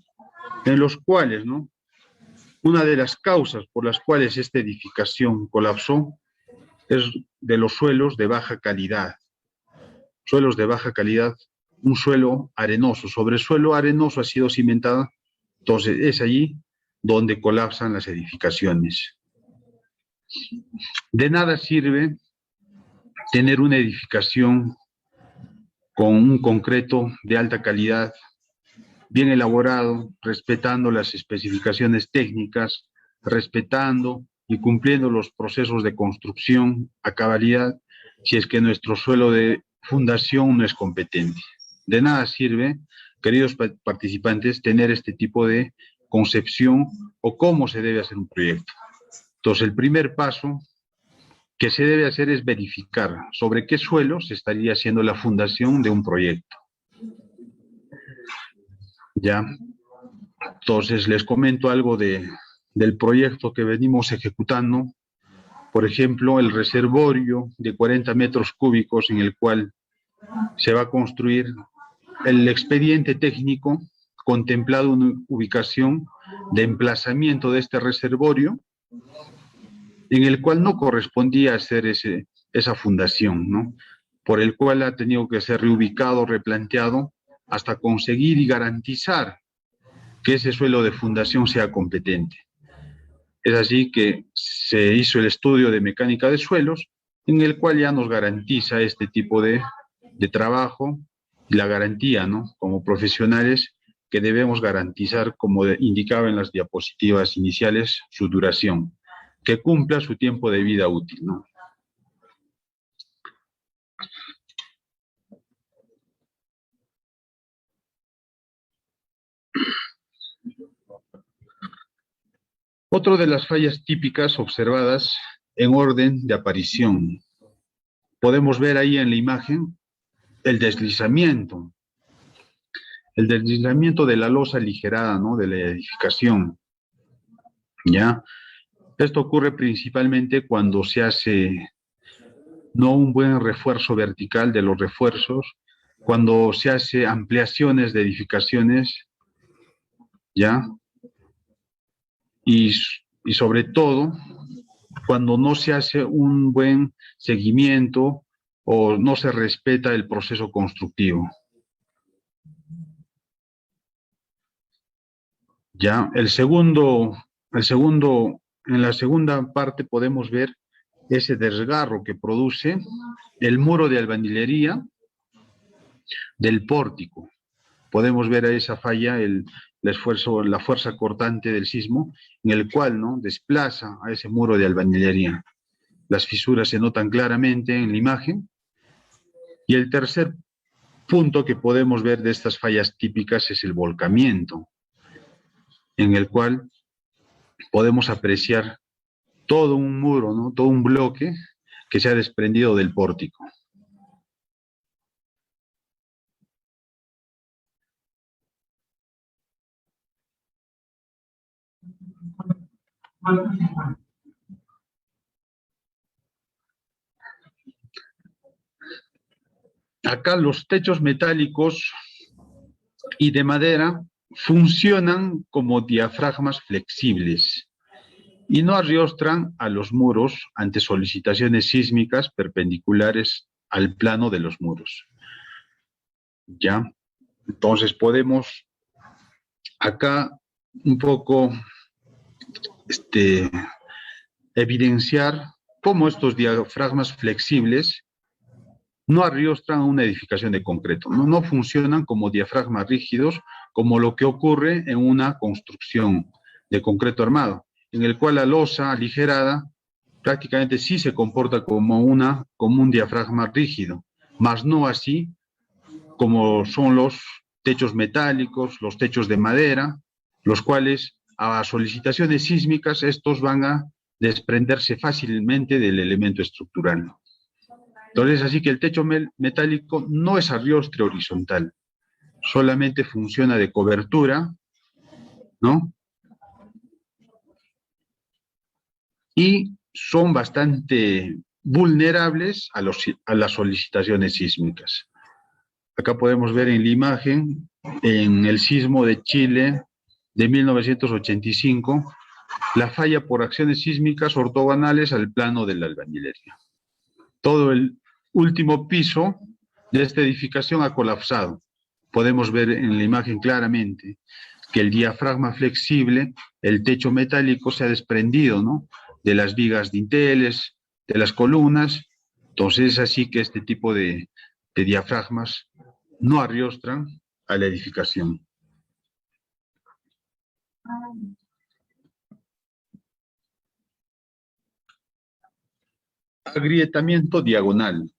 [SPEAKER 1] en los cuales, ¿no?, una de las causas por las cuales esta edificación colapsó es de los suelos de baja calidad. Suelos de baja calidad, un suelo arenoso, sobre suelo arenoso ha sido cimentada, entonces es allí donde colapsan las edificaciones. De nada sirve tener una edificación con un concreto de alta calidad, bien elaborado, respetando las especificaciones técnicas, respetando y cumpliendo los procesos de construcción a cabalidad, si es que nuestro suelo de fundación no es competente. De nada sirve, queridos participantes, tener este tipo de concepción o cómo se debe hacer un proyecto. Entonces, el primer paso que se debe hacer es verificar sobre qué suelo se estaría haciendo la fundación de un proyecto. ¿Ya? Entonces, les comento algo del proyecto que venimos ejecutando. Por ejemplo, el reservorio de 40 metros cúbicos en el cual se va a construir. El expediente técnico contemplado una ubicación de emplazamiento de este reservorio en el cual no correspondía hacer esa fundación, ¿no? Por el cual ha tenido que ser reubicado, replanteado, hasta conseguir y garantizar que ese suelo de fundación sea competente. Es así que se hizo el estudio de mecánica de suelos, en el cual ya nos garantiza este tipo de trabajo y la garantía, ¿no?, como profesionales, que debemos garantizar, como indicaba en las diapositivas iniciales, su duración, que cumpla su tiempo de vida útil, ¿no? Otra de las fallas típicas observadas en orden de aparición. Podemos ver ahí en la imagen el deslizamiento de la losa aligerada, ¿no?, de la edificación, ¿ya? Esto ocurre principalmente cuando se hace no un buen refuerzo vertical de los refuerzos, cuando se hace ampliaciones de edificaciones, ¿ya? Y sobre todo, cuando no se hace un buen seguimiento o no se respeta el proceso constructivo. Ya, en la segunda parte podemos ver ese desgarro que produce el muro de albañilería del pórtico. Podemos ver a esa falla la fuerza cortante del sismo, en el cual, ¿no?, desplaza a ese muro de albañilería. Las fisuras se notan claramente en la imagen. Y el tercer punto que podemos ver de estas fallas típicas es el volcamiento, en el cual podemos apreciar todo un muro, ¿no?, todo un bloque que se ha desprendido del pórtico. Acá los techos metálicos y de madera funcionan como diafragmas flexibles y no arriostran a los muros ante solicitaciones sísmicas perpendiculares al plano de los muros. ¿Ya? Entonces podemos acá un poco evidenciar cómo estos diafragmas flexibles no arriostran a una edificación de concreto, no funcionan como diafragmas rígidos, como lo que ocurre en una construcción de concreto armado, en el cual la losa aligerada prácticamente sí se comporta como un diafragma rígido, mas no así como son los techos metálicos, los techos de madera, los cuales a solicitaciones sísmicas estos van a desprenderse fácilmente del elemento estructural. Entonces, así que el techo metálico no es arriostre horizontal, solamente funciona de cobertura, ¿no? Y son bastante vulnerables a las solicitaciones sísmicas. Acá podemos ver en la imagen, en el sismo de Chile de 1985, la falla por acciones sísmicas ortogonales al plano de la albañilería. Todo el último piso de esta edificación ha colapsado. Podemos ver en la imagen claramente que el diafragma flexible, el techo metálico se ha desprendido, ¿no?, de las vigas dinteles, de las columnas. Entonces es así que este tipo de diafragmas no arriostran a la edificación. Agrietamiento diagonal.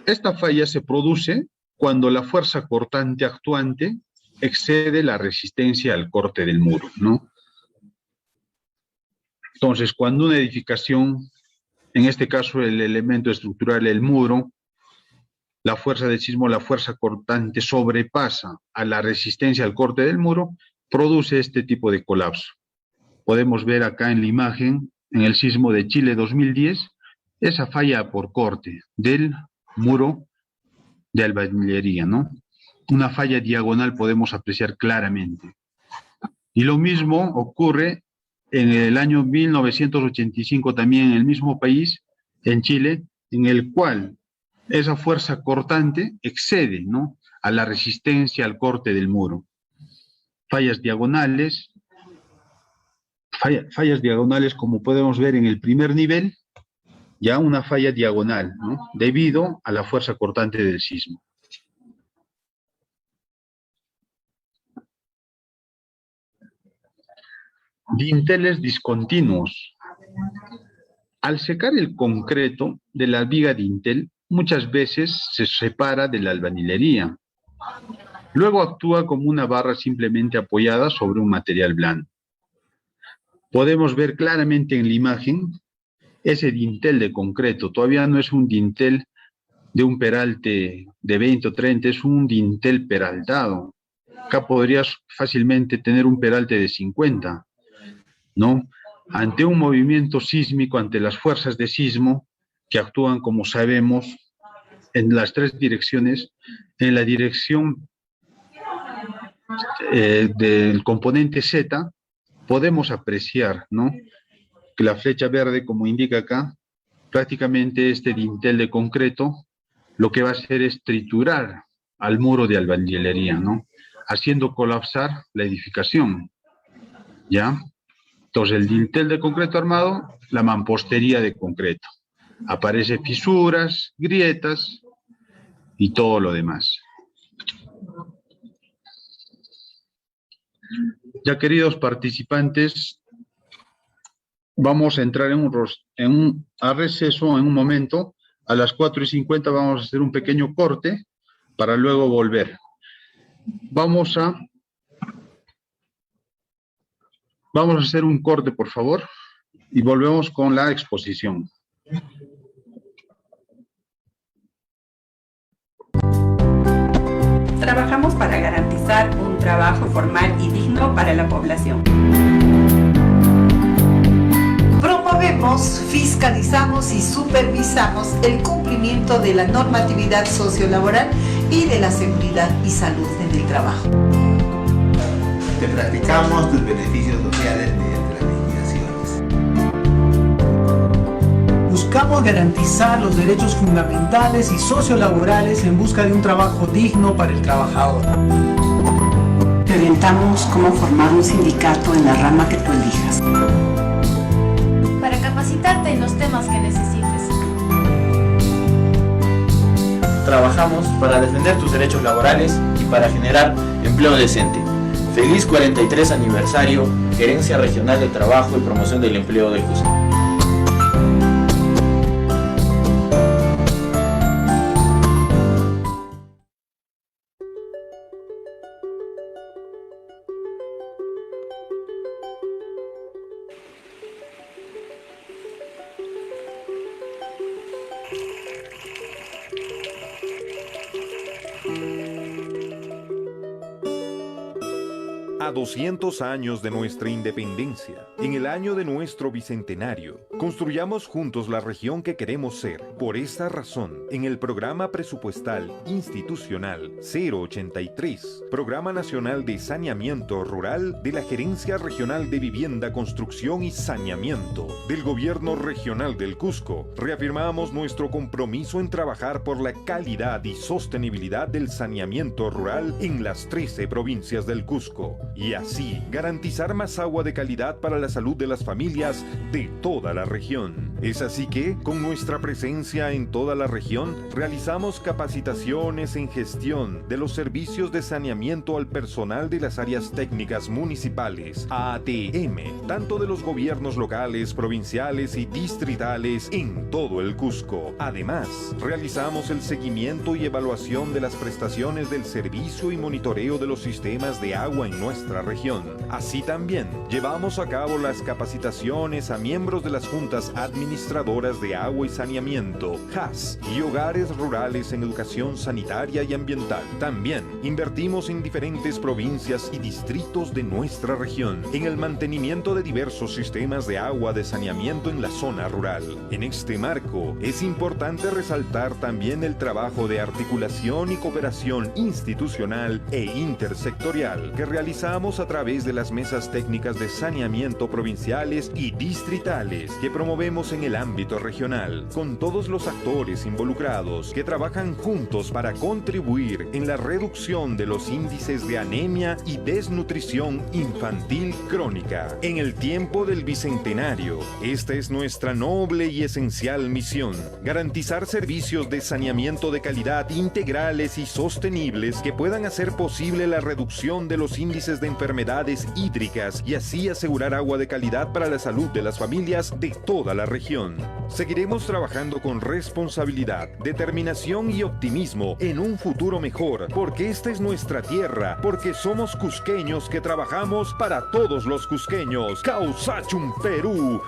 [SPEAKER 1] Esta falla se produce cuando la fuerza cortante actuante excede la resistencia al corte del muro, ¿no? Entonces, cuando una edificación, en este caso el elemento estructural, el muro, la fuerza del sismo, la fuerza cortante sobrepasa a la resistencia al corte del muro, produce este tipo de colapso. Podemos ver acá en la imagen, en el sismo de Chile 2010, esa falla por corte del muro de albañilería, ¿no? Una falla diagonal podemos apreciar claramente. Y lo mismo ocurre en el año 1985 también en el mismo país, en Chile, en el cual esa fuerza cortante excede, ¿no?, a la resistencia al corte del muro. Fallas diagonales como podemos ver en el primer nivel, ya una falla diagonal, ¿no?, debido a la fuerza cortante del sismo. Dinteles discontinuos. Al secar el concreto de la viga dintel, muchas veces se separa de la albañilería. Luego actúa como una barra simplemente apoyada sobre un material blando. Podemos ver claramente en la imagen ese dintel de concreto. Todavía no es un dintel de un peralte de 20 o 30, es un dintel peraltado. Acá podrías fácilmente tener un peralte de 50, ¿no? Ante un movimiento sísmico, ante las fuerzas de sismo, que actúan, como sabemos, en las tres direcciones, en la dirección del componente Z, podemos apreciar, ¿no?, que la flecha verde, como indica acá, prácticamente este dintel de concreto, lo que va a hacer es triturar al muro de albañilería, ¿no?, haciendo colapsar la edificación, ¿ya? Entonces, el dintel de concreto armado, la mampostería de concreto. Aparecen fisuras, grietas y todo lo demás. Ya, queridos participantes, vamos a entrar a receso en un momento. A las 4:50 vamos a hacer un pequeño corte para luego volver. Vamos a hacer un corte, por favor, y volvemos con la exposición.
[SPEAKER 2] Trabajamos para garantizar un trabajo formal y digno para la población.
[SPEAKER 3] Promovemos, fiscalizamos y supervisamos el cumplimiento de la normatividad sociolaboral y de la seguridad y salud en el trabajo.
[SPEAKER 4] Te practicamos tus beneficios sociales mediante las liquidaciones.
[SPEAKER 5] Buscamos garantizar los derechos fundamentales y sociolaborales en busca de un trabajo digno para el trabajador.
[SPEAKER 6] Te orientamos cómo formar un sindicato en la rama que tú elijas.
[SPEAKER 7] Para capacitarte en los temas que necesites.
[SPEAKER 8] Trabajamos para defender tus derechos laborales y para generar empleo decente. Feliz 43 aniversario, Gerencia Regional de Trabajo y Promoción del Empleo del Cusco.
[SPEAKER 9] A 200 años de nuestra independencia, en el año de nuestro bicentenario, construyamos juntos la región que queremos ser. Por esta razón, en el Programa Presupuestal Institucional 083, Programa Nacional de Saneamiento Rural de la Gerencia Regional de Vivienda, Construcción y Saneamiento del Gobierno Regional del Cusco, reafirmamos nuestro compromiso en trabajar por la calidad y sostenibilidad del saneamiento rural en las 13 provincias del Cusco, y así garantizar más agua de calidad para la salud de las familias de toda la región. Es así que, con nuestra presencia en toda la región, realizamos capacitaciones en gestión de los servicios de saneamiento al personal de las áreas técnicas municipales, ATM, tanto de los gobiernos locales, provinciales y distritales en todo el Cusco. Además, realizamos el seguimiento y evaluación de las prestaciones del servicio y monitoreo de los sistemas de agua en nuestra región. Así también, llevamos a cabo las capacitaciones a miembros de las juntas administradoras de agua y saneamiento, JAS, y hogares rurales en educación sanitaria y ambiental. También invertimos en diferentes provincias y distritos de nuestra región en el mantenimiento de diversos sistemas de agua de saneamiento en la zona rural. En este marco, es importante resaltar también el trabajo de articulación y cooperación institucional e intersectorial que realizamos a través de las mesas técnicas de saneamiento provinciales y distritales que promovemos en en el ámbito regional, con todos los actores involucrados que trabajan juntos para contribuir en la reducción de los índices de anemia y desnutrición infantil crónica. En el tiempo del Bicentenario, esta es nuestra noble y esencial misión: garantizar servicios de saneamiento de calidad integrales y sostenibles que puedan hacer posible la reducción de los índices de enfermedades hídricas y así asegurar agua de calidad para la salud de las familias de toda la región. Seguiremos trabajando con responsabilidad, determinación y optimismo en un futuro mejor, porque esta es nuestra tierra, porque somos cusqueños que trabajamos para todos los cusqueños. Causachum, Perú.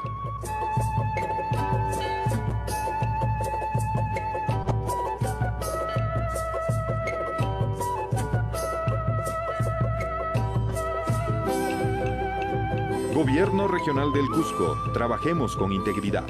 [SPEAKER 9] Gobierno Regional del Cusco. Trabajemos con integridad.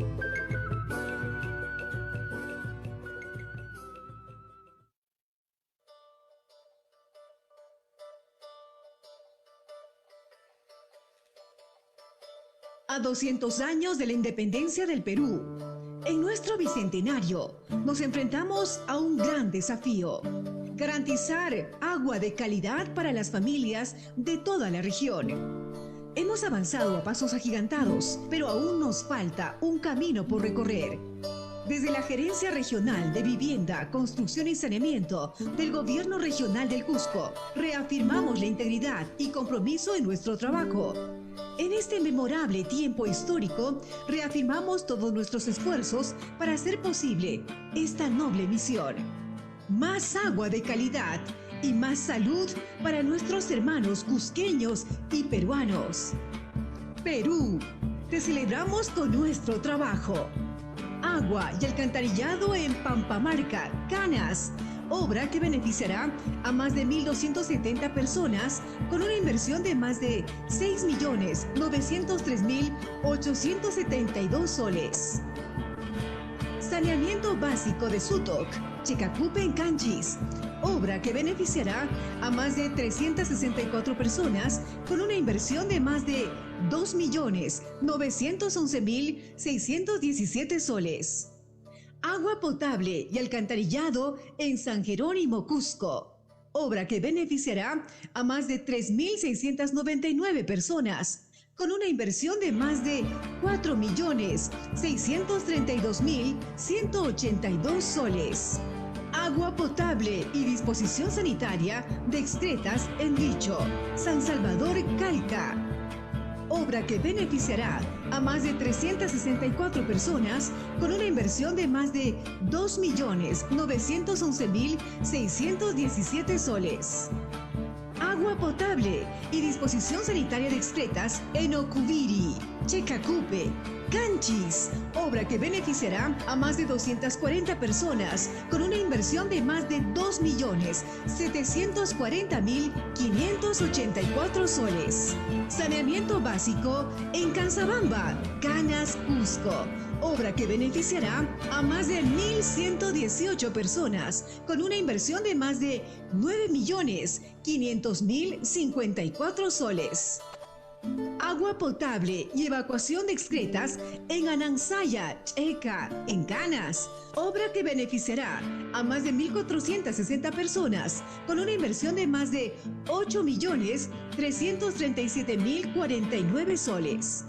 [SPEAKER 10] A 200 años de la independencia del Perú, en nuestro bicentenario nos enfrentamos a un gran desafío: garantizar agua de calidad para las familias de toda la región. Hemos avanzado a pasos agigantados, pero aún nos falta un camino por recorrer. Desde la Gerencia Regional de Vivienda, Construcción y Saneamiento del Gobierno Regional del Cusco, reafirmamos la integridad y compromiso en nuestro trabajo. En este memorable tiempo histórico, reafirmamos todos nuestros esfuerzos para hacer posible esta noble misión. Más agua de calidad y más salud para nuestros hermanos cusqueños y peruanos. Perú, te celebramos con nuestro trabajo. Agua y alcantarillado en Pampamarca, Canas, obra que beneficiará a más de 1.270 personas con una inversión de más de 6.903.872 soles. Saneamiento básico de Sutoc, Checacupe en Canchis, obra que beneficiará a más de 364 personas con una inversión de más de 2.911.617 soles. Agua potable y alcantarillado en San Jerónimo, Cusco, obra que beneficiará a más de 3.699 personas con una inversión de más de 4.632.182 soles. Agua potable y disposición sanitaria de excretas en Licho, San Salvador, Calca, obra que beneficiará a más de 364 personas con una inversión de más de 2.911.617 soles. Agua potable y disposición sanitaria de excretas en Ocubiri, Checacupe, Canchis, obra que beneficiará a más de 240 personas con una inversión de más de 2.740.584 soles. Saneamiento básico en Cansabamba, Canas, Cusco, obra que beneficiará a más de 1.118 personas con una inversión de más de 9.500.054 soles. Agua potable y evacuación de excretas en Anansaya, Checa, en Canas, obra que beneficiará a más de 1.460 personas con una inversión de más de 8.337.049 soles.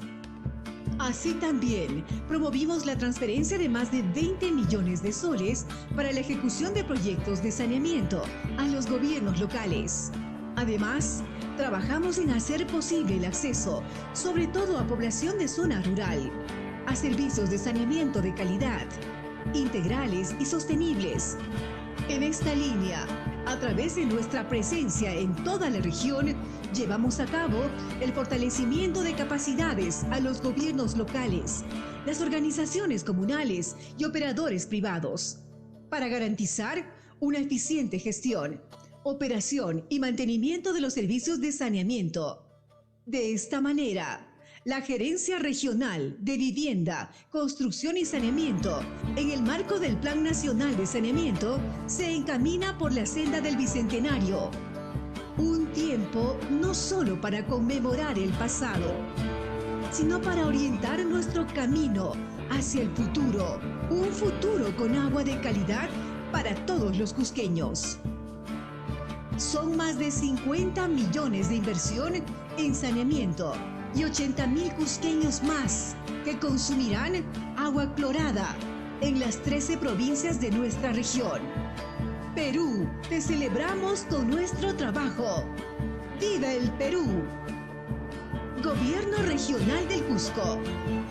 [SPEAKER 10] Así también, promovimos la transferencia de más de 20 millones de soles para la ejecución de proyectos de saneamiento a los gobiernos locales. Además, trabajamos en hacer posible el acceso, sobre todo a población de zona rural, a servicios de saneamiento de calidad, integrales y sostenibles. En esta línea, a través de nuestra presencia en toda la región, llevamos a cabo el fortalecimiento de capacidades a los gobiernos locales, las organizaciones comunales y operadores privados, para garantizar una eficiente gestión, operación y mantenimiento de los servicios de saneamiento. De esta manera, la Gerencia Regional de Vivienda, Construcción y Saneamiento, en el marco del Plan Nacional de Saneamiento, se encamina por la senda del Bicentenario. Un tiempo no solo para conmemorar el pasado, sino para orientar nuestro camino hacia el futuro. Un futuro con agua de calidad para todos los cusqueños. Son más de 50 millones de inversión en saneamiento y 80.000 cusqueños más que consumirán agua clorada en las 13 provincias de nuestra región. Perú, te celebramos con nuestro trabajo. ¡Viva el Perú! Gobierno Regional del Cusco.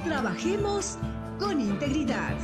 [SPEAKER 10] Trabajemos con integridad.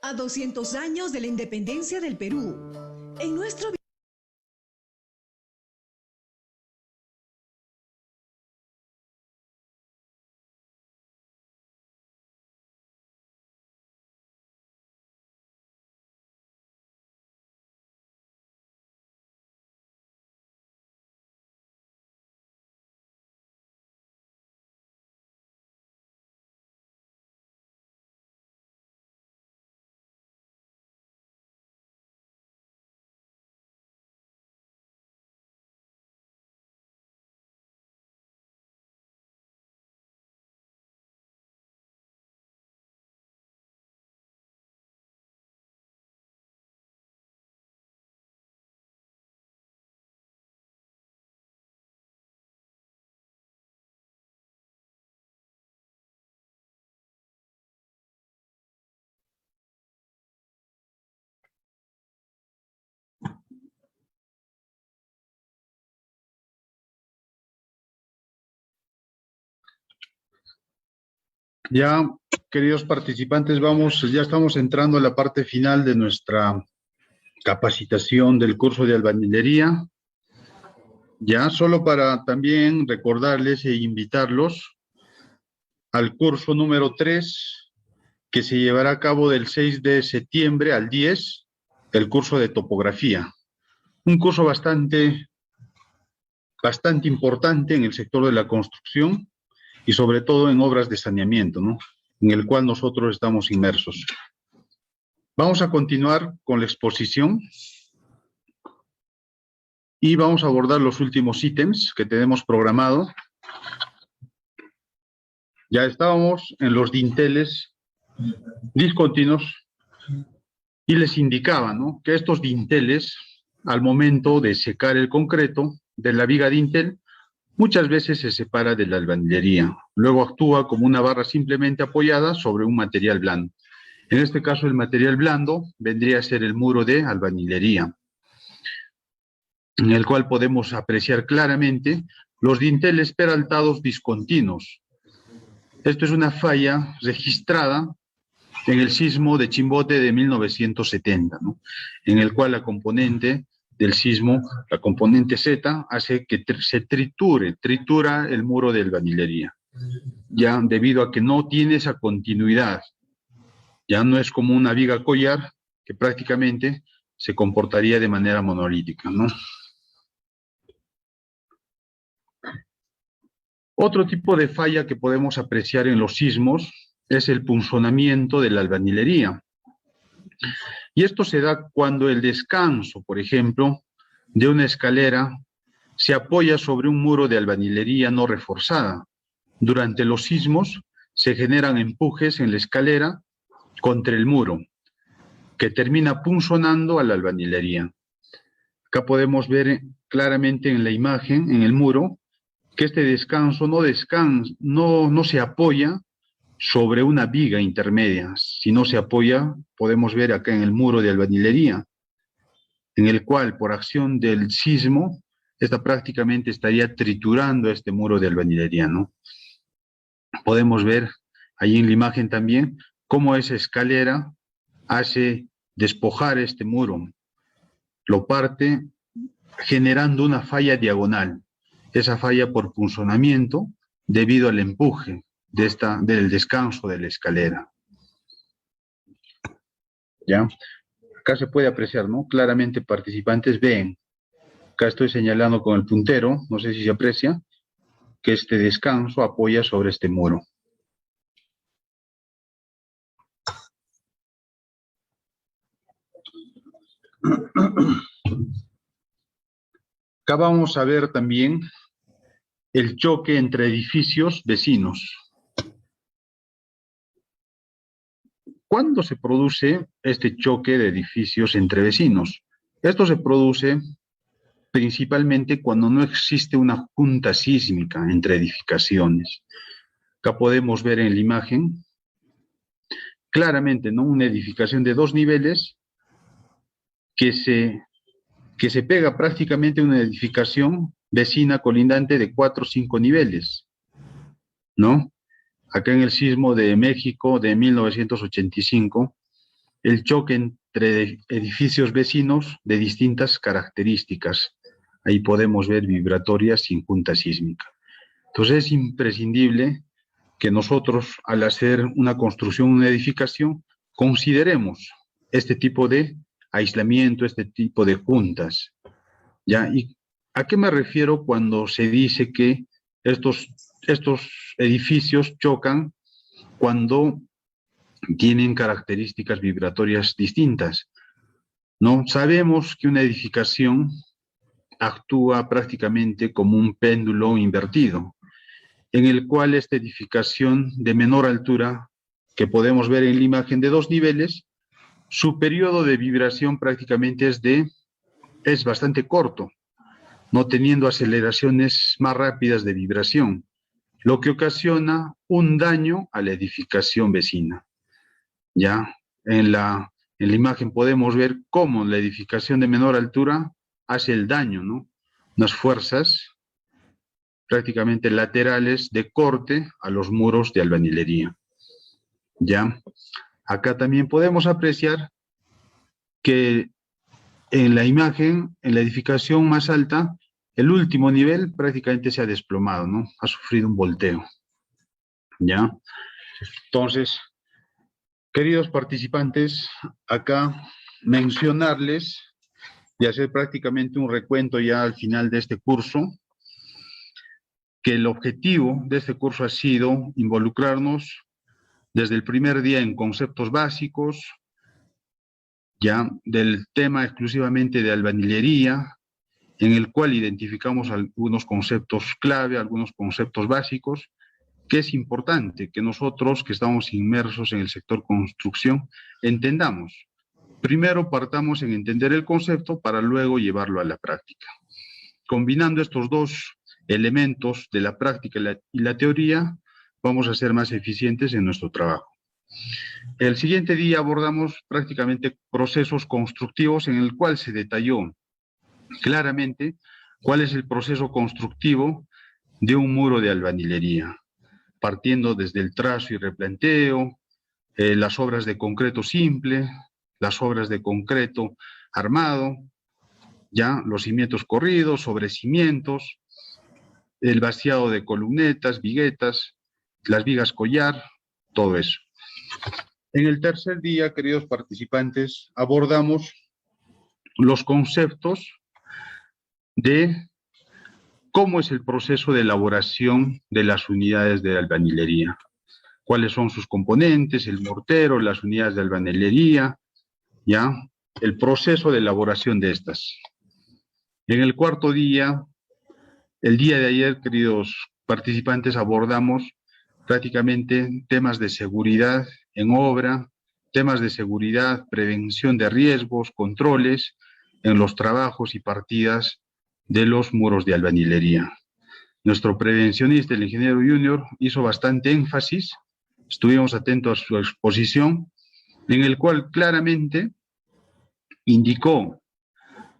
[SPEAKER 10] A 200 años de la independencia del Perú, en nuestro
[SPEAKER 1] Ya, queridos participantes, ya estamos entrando a la parte final de nuestra capacitación del curso de albañilería. Ya, solo para también recordarles e invitarlos al curso número 3, que se llevará a cabo del 6 de septiembre al 10, el curso de topografía. Un curso bastante importante en el sector de la construcción, y sobre todo en obras de saneamiento, ¿no?, en el cual nosotros estamos inmersos. Vamos a continuar con la exposición y vamos a abordar los últimos ítems que tenemos programado. Ya estábamos en los dinteles discontinuos y les indicaba, ¿no?, que estos dinteles, al momento de secar el concreto, de la viga dintel muchas veces se separa de la albañilería. Luego actúa como una barra simplemente apoyada sobre un material blando. En este caso, el material blando vendría a ser el muro de albañilería, en el cual podemos apreciar claramente los dinteles peraltados discontinuos. Esto es una falla registrada en el sismo de Chimbote de 1970, ¿no? En el cual la componente del sismo, la componente Z, hace que se tritura el muro de albañilería, ya debido a que no tiene esa continuidad. Ya no es como una viga collar que prácticamente se comportaría de manera monolítica, ¿no? Otro tipo de falla que podemos apreciar en los sismos es el punzonamiento de la albañilería. Y esto se da cuando el descanso, por ejemplo, de una escalera se apoya sobre un muro de albañilería no reforzada. Durante los sismos se generan empujes en la escalera contra el muro, que termina punzonando a la albañilería. Acá podemos ver claramente en la imagen, en el muro, que este descanso no se apoya sobre una viga intermedia, sino se apoya, podemos ver acá en el muro de albañilería, en el cual por acción del sismo, esta prácticamente estaría triturando este muro de albañilería, ¿no? Podemos ver ahí en la imagen también cómo esa escalera hace despojar este muro, lo parte generando una falla diagonal. Esa falla por punzonamiento debido al empuje del descanso de la escalera. ¿Ya? Acá se puede apreciar, ¿no? Claramente participantes ven, acá estoy señalando con el puntero, no sé si se aprecia, que este descanso apoya sobre este muro. Acá vamos a ver también el choque entre edificios vecinos. ¿Cuándo se produce este choque de edificios entre vecinos? Esto se produce principalmente cuando no existe una junta sísmica entre edificaciones. Acá podemos ver en la imagen claramente, ¿no? Una edificación de 2 niveles que se pega prácticamente a una edificación vecina colindante de 4 o 5 niveles, ¿no? Acá en el sismo de México de 1985, el choque entre edificios vecinos de distintas características. Ahí podemos ver vibratorias sin junta sísmica. Entonces es imprescindible que nosotros, al hacer una construcción, una edificación, consideremos este tipo de aislamiento, este tipo de juntas, ¿ya? ¿Y a qué me refiero cuando se dice que estos edificios chocan cuando tienen características vibratorias distintas? ¿No? Sabemos que una edificación actúa prácticamente como un péndulo invertido, en el cual esta edificación de menor altura, que podemos ver en la imagen de 2 niveles, su periodo de vibración prácticamente es bastante corto, no teniendo aceleraciones más rápidas de vibración, lo que ocasiona un daño a la edificación vecina. Ya en la imagen podemos ver cómo la edificación de menor altura hace el daño, ¿no? Unas fuerzas prácticamente laterales de corte a los muros de albañilería. Ya, acá también podemos apreciar que en la imagen, en la edificación más alta, el último nivel prácticamente se ha desplomado, ¿no? Ha sufrido un volteo. ¿Ya? Entonces, queridos participantes, acá mencionarles y hacer prácticamente un recuento ya al final de este curso, que el objetivo de este curso ha sido involucrarnos desde el primer día en conceptos básicos, ya del tema exclusivamente de albañilería, en el cual identificamos algunos conceptos clave, algunos conceptos básicos, que es importante que nosotros que estamos inmersos en el sector construcción entendamos. Primero partamos en entender el concepto para luego llevarlo a la práctica. combinando estos dos elementos de la práctica y la teoría, vamos a ser más eficientes en nuestro trabajo. El siguiente día abordamos prácticamente procesos constructivos en el cual se detalló claramente cuál es el proceso constructivo de un muro de albañilería, partiendo desde el trazo y replanteo, las obras de concreto simple, las obras de concreto armado, ya los cimientos corridos, sobrecimientos, el vaciado de columnetas, viguetas, las vigas collar, todo eso. En el tercer día, queridos participantes, abordamos los conceptos de cómo es el proceso de elaboración de las unidades de albañilería, cuáles son sus componentes, el mortero, las unidades de albañilería, ya, el proceso de elaboración de estas. En el cuarto día, el día de ayer, queridos participantes, abordamos prácticamente temas de seguridad en obra, temas de seguridad, prevención de riesgos, controles en los trabajos y partidas de los muros de albañilería. Nuestro prevencionista, el ingeniero Junior, hizo bastante énfasis, estuvimos atentos a su exposición, en el cual claramente indicó,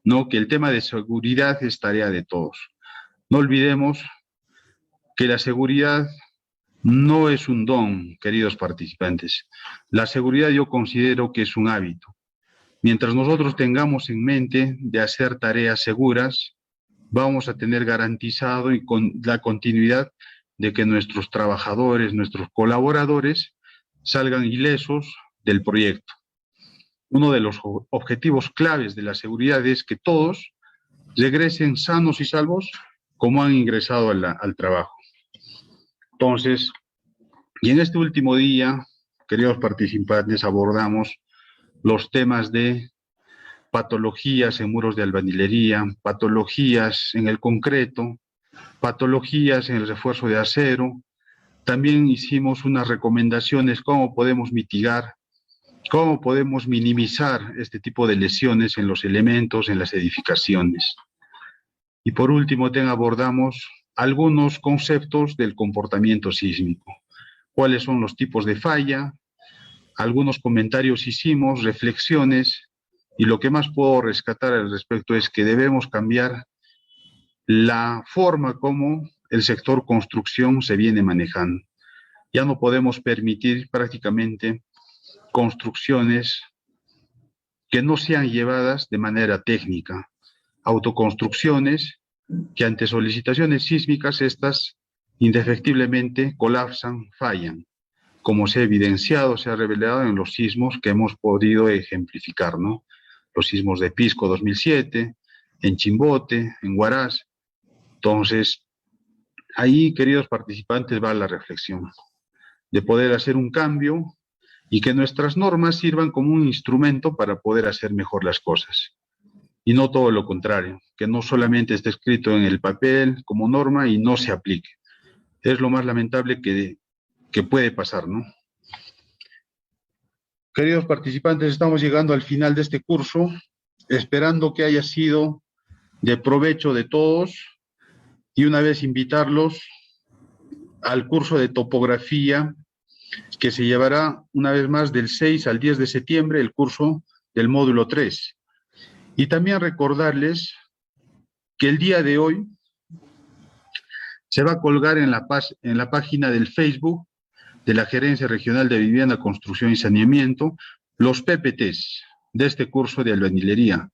[SPEAKER 1] ¿no?, que el tema de seguridad es tarea de todos. No olvidemos que la seguridad no es un don, queridos participantes. La seguridad yo considero que es un hábito. Mientras nosotros tengamos en mente de hacer tareas seguras, vamos a tener garantizado y con la continuidad de que nuestros trabajadores, nuestros colaboradores salgan ilesos del proyecto. Uno de los objetivos claves de la seguridad es que todos regresen sanos y salvos como han ingresado al trabajo. Entonces, y en este último día, queridos participantes, abordamos los temas de patologías en muros de albañilería, patologías en el concreto, patologías en el refuerzo de acero. También hicimos unas recomendaciones cómo podemos mitigar, cómo podemos minimizar este tipo de lesiones en los elementos, en las edificaciones. Y por último, abordamos algunos conceptos del comportamiento sísmico. ¿Cuáles son los tipos de falla? Algunos comentarios hicimos, reflexiones, y lo que más puedo rescatar al respecto es que debemos cambiar la forma como el sector construcción se viene manejando. Ya no podemos permitir prácticamente construcciones que no sean llevadas de manera técnica, autoconstrucciones que ante solicitaciones sísmicas estas indefectiblemente colapsan, fallan, como se ha evidenciado, se ha revelado en los sismos que hemos podido ejemplificar, ¿no? Los sismos de Pisco 2007, en Chimbote, en Huaraz. Entonces, ahí, queridos participantes, va la reflexión de poder hacer un cambio y que nuestras normas sirvan como un instrumento para poder hacer mejor las cosas. Y no todo lo contrario, que no solamente esté escrito en el papel como norma y no se aplique. Es lo más lamentable que puede pasar, ¿no? Queridos participantes, estamos llegando al final de este curso, esperando que haya sido de provecho de todos y una vez invitarlos al curso de topografía que se llevará una vez más del 6 al 10 de septiembre, el curso del módulo 3. Y también recordarles que el día de hoy se va a colgar en la página del Facebook de la Gerencia Regional de Vivienda, Construcción y Saneamiento, los PPTs de este curso de albañilería.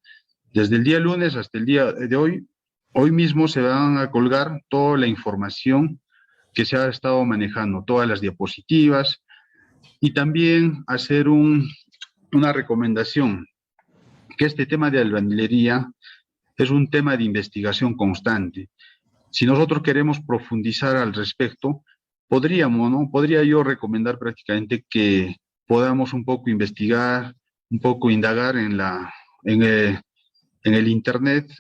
[SPEAKER 1] Desde el día lunes hasta el día de hoy mismo se van a colgar toda la información que se ha estado manejando, todas las diapositivas, y también hacer una recomendación, que este tema de albañilería es un tema de investigación constante. Si nosotros queremos profundizar al respecto, podríamos, ¿no? Podría yo recomendar prácticamente que podamos un poco investigar, un poco indagar en el internet,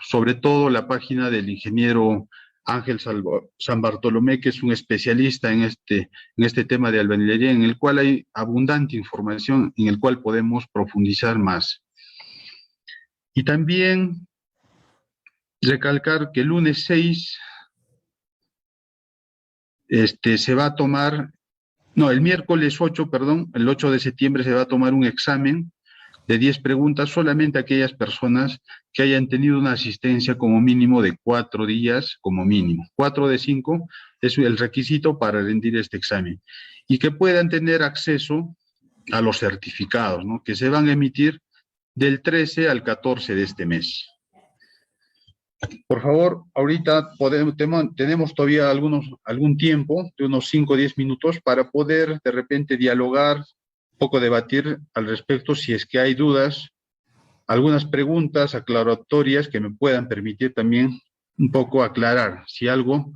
[SPEAKER 1] sobre todo la página del ingeniero Ángel San Bartolomé, que es un especialista en este tema de albañilería, en el cual hay abundante información, en el cual podemos profundizar más. Y también recalcar que el lunes 6 se va a tomar, no, el miércoles 8, perdón, el 8 de septiembre se va a tomar un examen de 10 preguntas solamente a aquellas personas que hayan tenido una asistencia como mínimo de 4 días, como mínimo. 4 de 5 es el requisito para rendir este examen. Y que puedan tener acceso a los certificados, ¿no?, que se van a emitir del 13 al 14 de este mes. Por favor, ahorita tenemos todavía algún tiempo, de unos 5 o 10 minutos, para poder de repente dialogar, un poco debatir al respecto, si es que hay dudas, algunas preguntas aclaratorias que me puedan permitir también un poco aclarar, si algo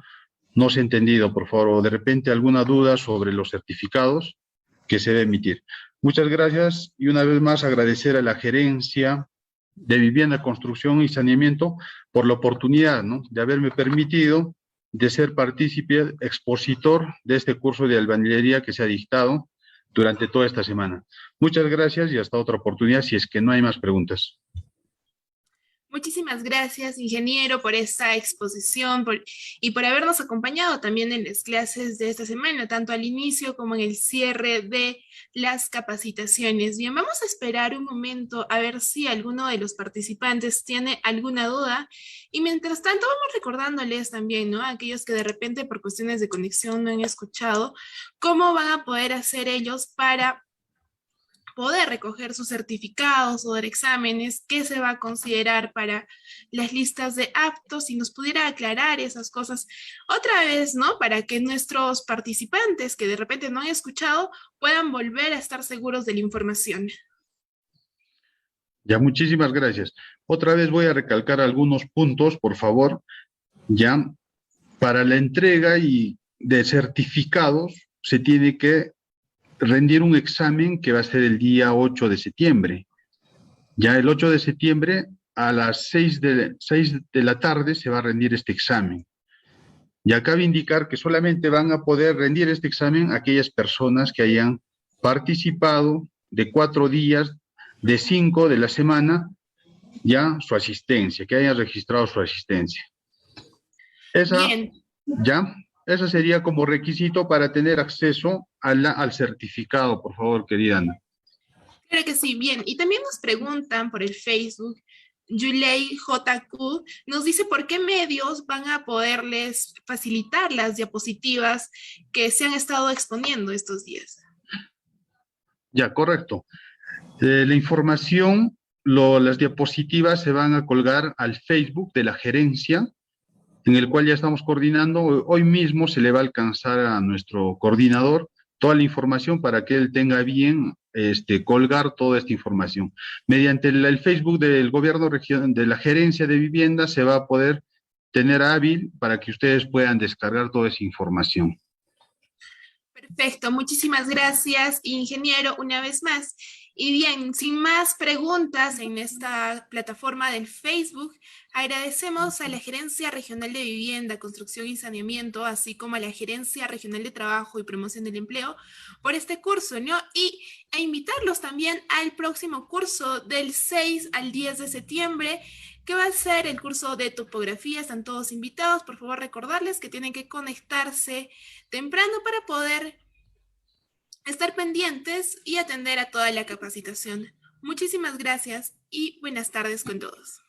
[SPEAKER 1] no se ha entendido, por favor, o de repente alguna duda sobre los certificados que se debe emitir. Muchas gracias y una vez más agradecer a la Gerencia de Vivienda, Construcción y Saneamiento por la oportunidad, ¿no?, de haberme permitido de ser partícipe, expositor de este curso de albañilería que se ha dictado durante toda esta semana. Muchas gracias y hasta otra oportunidad, si es que no hay más preguntas.
[SPEAKER 11] Muchísimas gracias, ingeniero, por esta exposición y por habernos acompañado también en las clases de esta semana, tanto al inicio como en el cierre de las capacitaciones. Bien, vamos a esperar un momento a ver si alguno de los participantes tiene alguna duda. Y mientras tanto, vamos recordándoles también, ¿no?, a aquellos que de repente por cuestiones de conexión no han escuchado, cómo van a poder hacer ellos para poder recoger sus certificados o dar exámenes, qué se va a considerar para las listas de aptos, si nos pudiera aclarar esas cosas otra vez, ¿no?, para que nuestros participantes que de repente no han escuchado puedan volver a estar seguros de la información.
[SPEAKER 1] Ya, muchísimas gracias. Otra vez voy a recalcar algunos puntos, por favor. Ya, para la entrega de certificados se tiene que rendir un examen que va a ser el día 8 de septiembre. Ya el 8 de septiembre a las 6 de la tarde se va a rendir este examen. Y cabe indicar que solamente van a poder rendir este examen aquellas personas que hayan participado de 4 días, de 5 de la semana, ya su asistencia, que hayan registrado su asistencia.
[SPEAKER 11] Bien.
[SPEAKER 1] Ya, ese sería como requisito para tener acceso al certificado, por favor, querida Ana.
[SPEAKER 11] Claro que sí, bien. Y también nos preguntan por el Facebook, Yulei JQ nos dice por qué medios van a poderles facilitar las diapositivas que se han estado exponiendo estos días.
[SPEAKER 1] Ya, correcto. La información, las diapositivas se van a colgar al Facebook de la gerencia, en el cual ya estamos coordinando. Hoy mismo se le va a alcanzar a nuestro coordinador toda la información para que él tenga bien colgar toda esta información. Mediante el Facebook del gobierno de la gerencia de vivienda se va a poder tener hábil para que ustedes puedan descargar toda esa información.
[SPEAKER 11] Perfecto, muchísimas gracias, ingeniero, una vez más. Y bien, sin más preguntas en esta plataforma del Facebook, agradecemos a la Gerencia Regional de Vivienda, Construcción y Saneamiento, así como a la Gerencia Regional de Trabajo y Promoción del Empleo por este curso, ¿no? Y a invitarlos también al próximo curso del 6 al 10 de septiembre, que va a ser el curso de topografía. Están todos invitados. Por favor, recordarles que tienen que conectarse temprano para poder estar pendientes y atender a toda la capacitación. Muchísimas gracias y buenas tardes con todos.